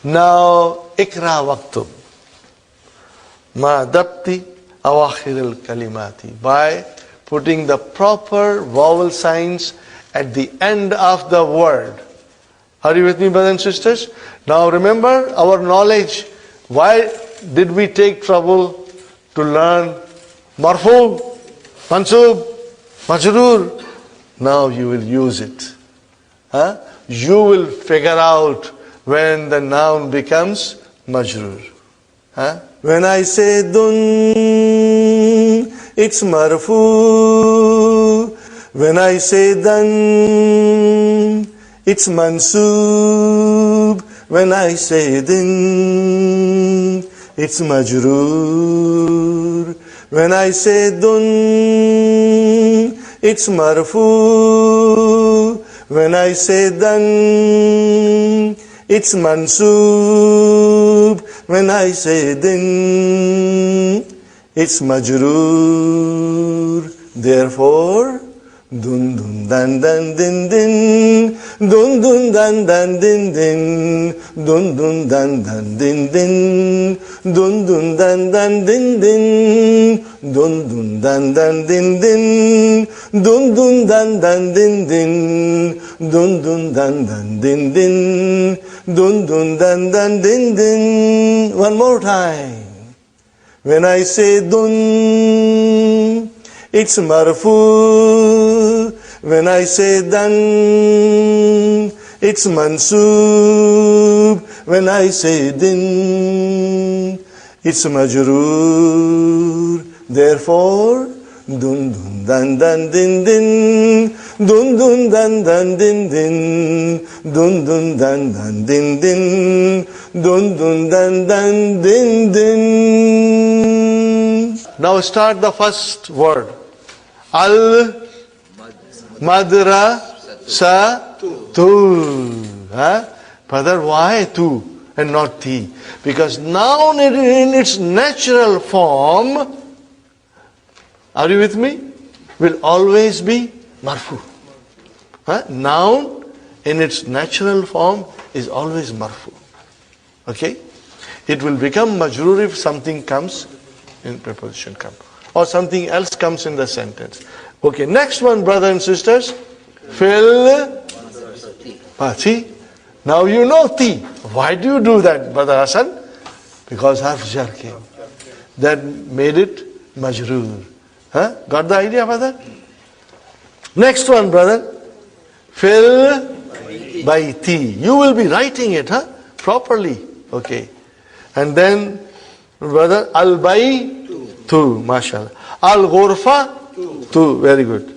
[SPEAKER 1] Now, ikra waqtub. Ma dabti awakhir al-kalimati. By putting the proper vowel signs at the end of the word. Are you with me, brothers and sisters? Now remember our knowledge. Why did we take trouble to learn marfu, mansub, majroor? Now you will use it. You will figure out when the noun becomes majroor. When I say dun, it's marfu. When I say dan, it's mansub. when I say din, it's majroor. When I say dun, it's marfu. When I say dan, it's mansoob. When I say din, it's majroor. Therefore, dun dun dan dan din din, dun dun dan dan din din, dun dun dan dan din din, dun dun dan dan din din, dun dun dan dan din din, dun dun dan dan din din, dun dun dan dan din din, dun dun dan dan din din. One more time. When I say dun, it's marfu. When I say dan, it's mansoob. When I say din, it's majroor. Therefore, dun dun dan dan din din, dun dun dan dan din din, dun dun dan dan din din, dun dun dan dan din din. Now start the first word. Al-madrasatu. Brother, why tu and not ti? Because noun in its natural form, are you with me? Will always be marfu. Noun in its natural form is always marfu. Okay? It will become majroor if something comes in preposition come, or something else comes in the sentence. Okay, next one, brother and sisters. Fil. See? Now you know ti. Why do you do that, Brother Hassan? Because harf jar came. That made it majroor. Got the idea, brother? Next one, brother. Fil baiti. You will be writing it, properly. Okay. And then, brother, al-baytu, mashallah. Al-ghurfa, tu, very good.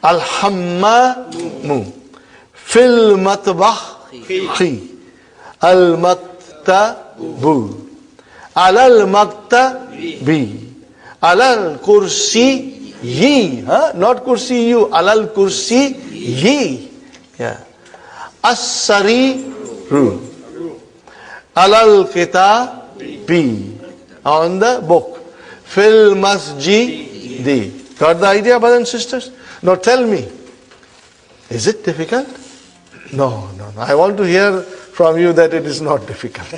[SPEAKER 1] Al-hammamu. Fil matbakhi. Al-maktabu. Alal-maktabi. Alal-kursi yi. Not kursi you. Alal-kursi yi. Yeah. As-sariru. Alal-kitabi. On the book. Fil masjidi. Got the idea, brothers and sisters? Now tell me, is it difficult? No. I want to hear from you that it is not difficult.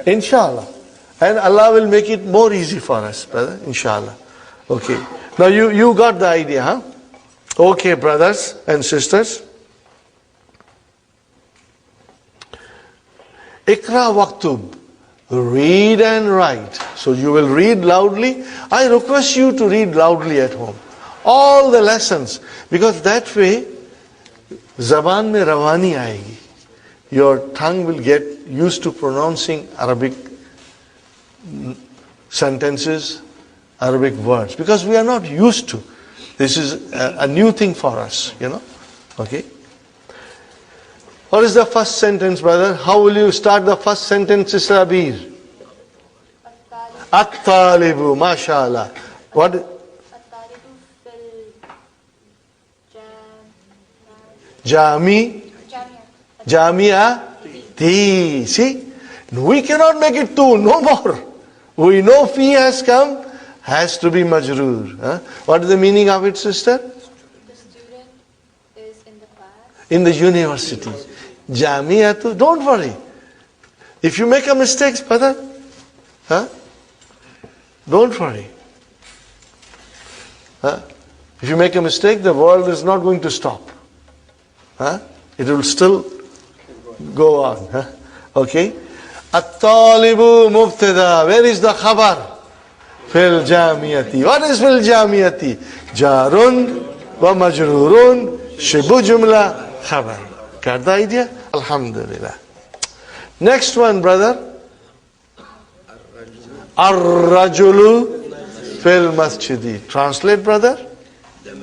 [SPEAKER 1] Inshallah. And Allah will make it more easy for us, brother. Inshallah. Okay. Now you got the idea, Okay, brothers and sisters. Ikra waktub. Read and write. So you will read loudly. I request you to read loudly at home. All the lessons. Because that way, zaban mein rawani aayegi. Your tongue will get used to pronouncing Arabic sentences, Arabic words. Because we are not used to. This is a new thing for us, Okay. What is the first sentence, brother? How will you start the first sentence, Sister Abir? At-talibu, mashallah. What?
[SPEAKER 2] At-talibu fil
[SPEAKER 1] Jamia. See? We cannot make it two, no more. We know fi has come, has to be majroor. What is the meaning of it, sister?
[SPEAKER 2] The student is in the class.
[SPEAKER 1] In the university. Jamiatu, don't worry. If you make a mistake, brother, don't worry. If you make a mistake, the world is not going to stop. It will still go on. Okay? At-talibu mubtada. Where is the khabar? Fil jamiyati. What is fil jamiyati? Jarun wa majrurun shibu jumla khabar. Got the idea? Alhamdulillah. Next one, brother. Ar-rajulu fil masjidi. Translate, brother. The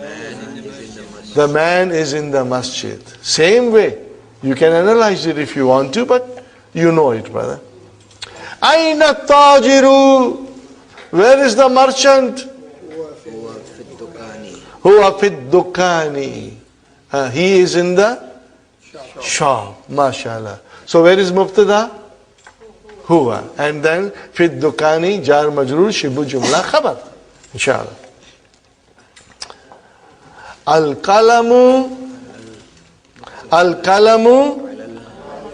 [SPEAKER 1] man is in the masjid. Same way. You can analyze it if you want to, but You know it, brother. Aina tajiru. Where is the merchant? Huwa fid dukani. He is in the shop. MashaAllah. So where is mubtada? Huwa. And then fid dukani, jar majrur, shibu jumla khabar. Inshallah. Al-kalamu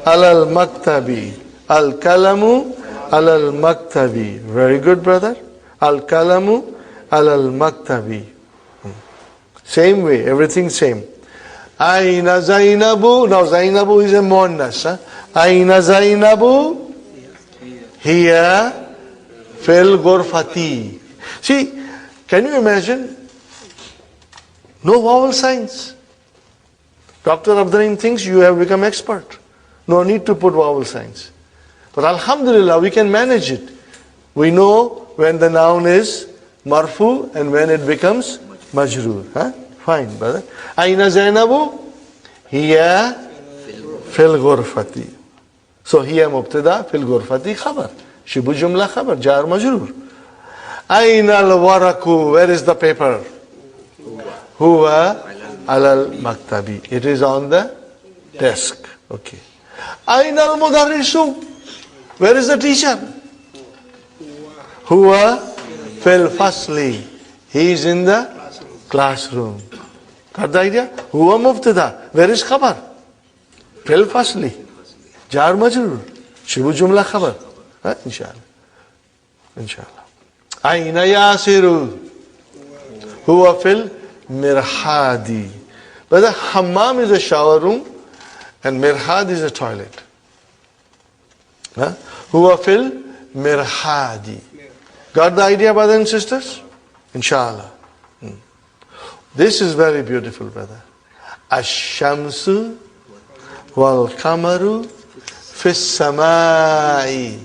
[SPEAKER 1] alal maktabi. Al-kalamu alal maktabi. Very good, brother. Al-kalamu alal maktabi. Same way, everything same. Aina Zainabu. Now Zainabu is a muannas. Aina Zainabu. Hiya fil ghurfati. See, can you imagine? No vowel signs. Dr. Abdur Rahim thinks you have become expert. No need to put vowel signs. But alhamdulillah, we can manage it. We know when the noun is marfu and when it becomes majroor. Fine, brother. Aina Zainabu? Hiya fil ghurfati. So hiya mubtada fil ghurfati khabar. Shibu jumla khabar, jar majroor. Aina al-waraku? Where is the paper? Huwa alal maktabi. It is on the desk. Okay. Aina al-mudarrisu? Where is the teacher? Huwa fil fasli. He is in the classroom. Got the idea? Huwa mubtada. Where is khabar? Fil fasli. Jar majrur. Shibu jumla khabar. Inshallah. Inshallah. Aina yasiru? Huwa fil mirhadi. But the hammam is a shower room and mirhad is a toilet. Huwa fil mirhadi. Got the idea, brothers and sisters? Inshallah. This is very beautiful, brother. Ash-shamsu wal kamaru fis samai.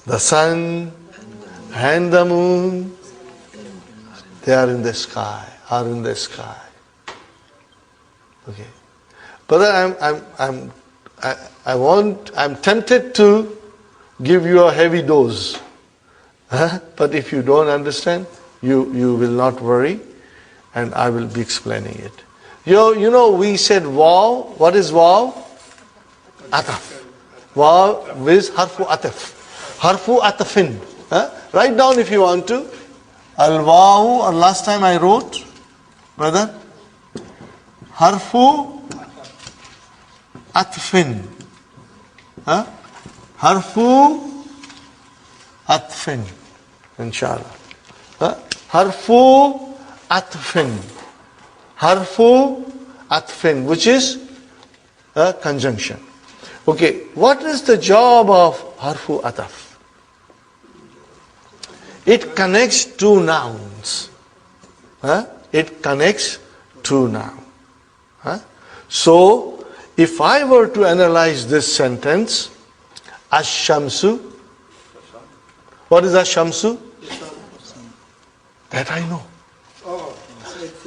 [SPEAKER 1] The sun and the moon, they are in the sky, Okay. Brother, I'm tempted to give you a heavy dose. But if you don't understand, you will not worry, and I will be explaining it. You know, we said waw. What is waw? Ataf. Waw is harfu ataf. Harfu atafin. Write down if you want to. Al-waw, or last time I wrote, brother, harfu atfin. Harfu atfin. Inshallah. Harfu atfin. Harfu atfin, which is a conjunction. Okay, what is the job of harfu ataf? It connects two nouns. It connects two nouns. So, if I were to analyze this sentence, ash-shamsu, what is ash-shamsu? That I know.
[SPEAKER 3] Oh, it's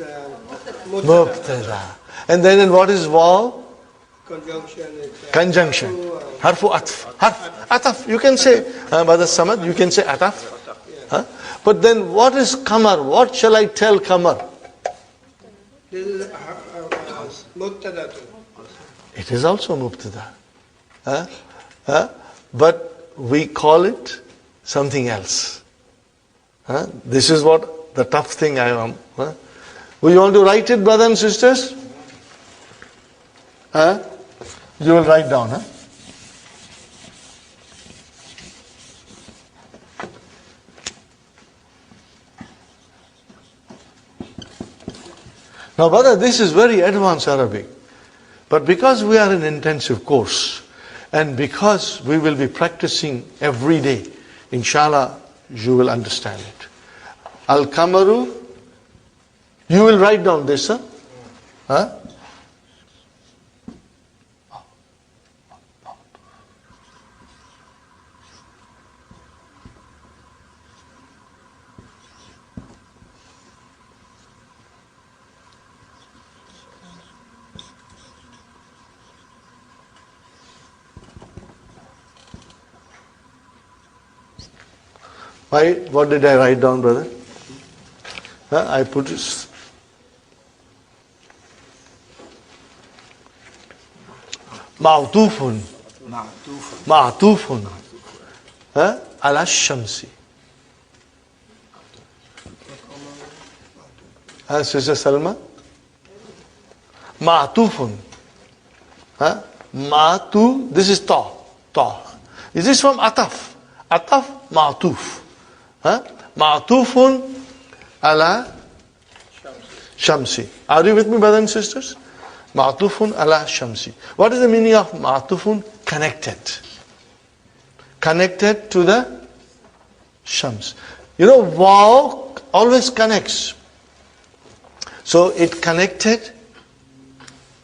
[SPEAKER 1] Mubtada. And then what is waw?
[SPEAKER 3] Conjunction.
[SPEAKER 1] Harfu atf. Ataf. You can say, Brother Samad, you can say ataf. But then what is kamar? What shall I tell kamar?
[SPEAKER 3] This is mubtada.
[SPEAKER 1] It is also mubtada. But we call it something else. This is what the tough thing I am. Would you want to write it, brothers and sisters? You will write down. Now, brother, this is very advanced Arabic. But because we are in intensive course, and because we will be practicing every day, inshallah, you will understand it. Al-Kamaru, you will write down this, Why? What did I write down, brother? I put this. معطوف معطوف على الشمس. Sister Salma? معطوف. معطوف. This is ta. Ta. Is this from ataf? Ataf معطوف. معطوف على شمسي. Are you with me, brothers and sisters? معطوف على شمسي. What is the meaning of معطوف? Connected. Connected to the shams. You know, wow always connects. So it connected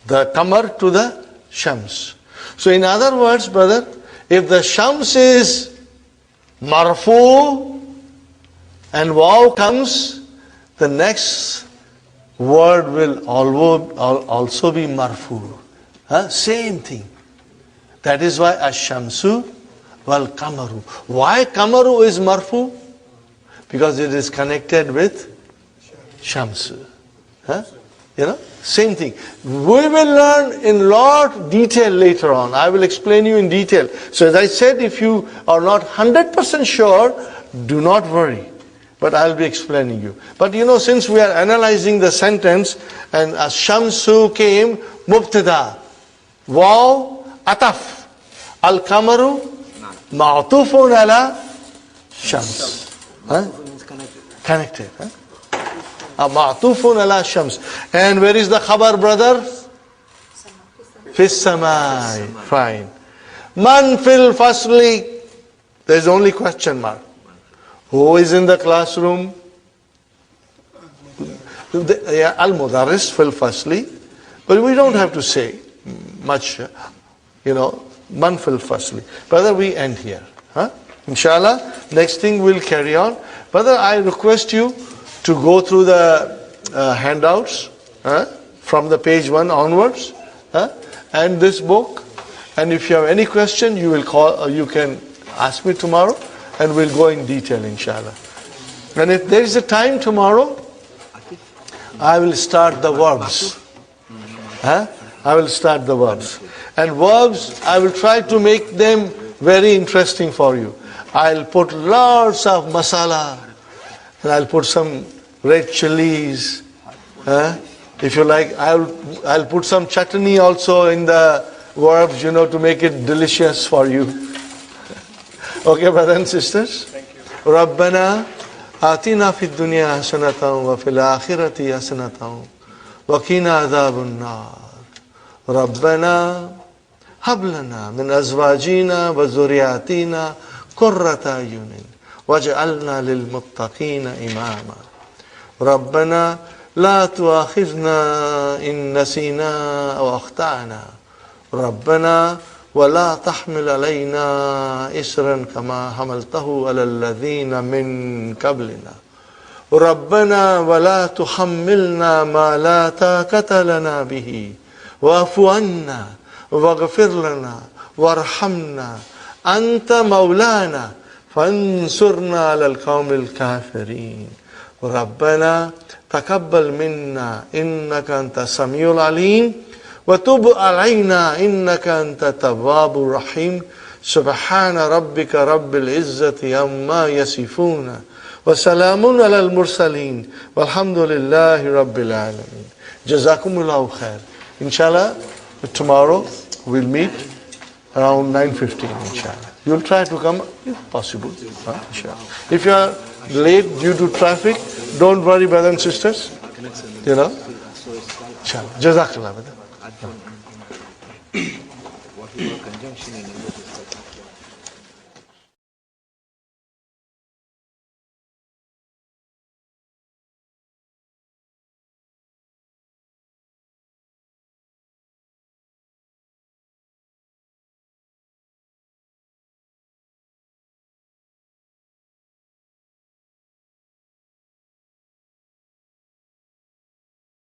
[SPEAKER 1] the qamar to the shams. So in other words, brother, if the shams is marfu and wow comes, the next word will also be marfu. Same thing. That is why ash-shamsu wal qamaru. Why qamaru is marfu? Because it is connected with shamsu. You know, same thing. We will learn in lot detail later on. I will explain you in detail. So as I said, if you are not 100% sure, do not worry. But I'll be explaining you. But you know, since we are analyzing the sentence, and ash-shamsu came, mubtada, waw, ataf, al-qamaru, ma'tufun ala shams. Connected. Ma'tufun ala shams. And where is the khabar, brother? Fis samai. Fine. Man fil fasli. There is only question mark. Who is in the classroom? Al-mudarris fil fasli. But we don't have to say much, you know, man fil fasli. Brother, we end here. Inshallah, next thing we'll carry on. Brother, I request you to go through the handouts from the page 1 onwards, and this book. And if you have any question, you will call. You can ask me tomorrow, and we'll go in detail, inshallah. And if there is a time tomorrow, I will start the verbs. I will start the verbs. And verbs, I will try to make them very interesting for you. I'll put lots of masala, and I'll put some red chilies. If you like, I'll put some chutney also in the verbs, you know, to make it delicious for you. Okay, brothers and sisters?
[SPEAKER 3] Thank you.
[SPEAKER 1] رَبَّنَا آتِنَا فِي الدُّنْيَا حَسَنَةً وَفِي الْآخِرَةِ حَسَنَةً وَقِنَا عَذَابَ النَّارِ رَبَّنَا هَبْ لَنَا مِنْ أَزْوَاجِنَا وَذُرِّيَّاتِنَا قُرَّةَ أَعْيُنٍ وَاجْعَلْنَا لِلْمُتَّقِينَ إِمَامًا رَبَّنَا لا تؤاخذنا إن نسينا أو أخطأنا ربنا ولا تحمل علينا إصرا كما حملته على الذين من قبلنا ربنا ولا تحملنا ما لا طاقة لنا به واعف عنا واغفر لنا وارحمنا أنت مولانا فانصرنا على القوم الكافرين ربنا تقبل منا إنك أنت السميع العليم وتب علينا إنك أنت التواب الرحيم سبحان ربك رب العزة عما يصفون وسلام على المرسلين والحمد لله رب العالمين جزاكم الله خير. Inshallah, tomorrow we'll meet around 9:15, inshallah. You'll try to come if possible, inshallah. If you are late due to traffic, don't worry, brothers and sisters. You know? Inshallah. Jazakallah.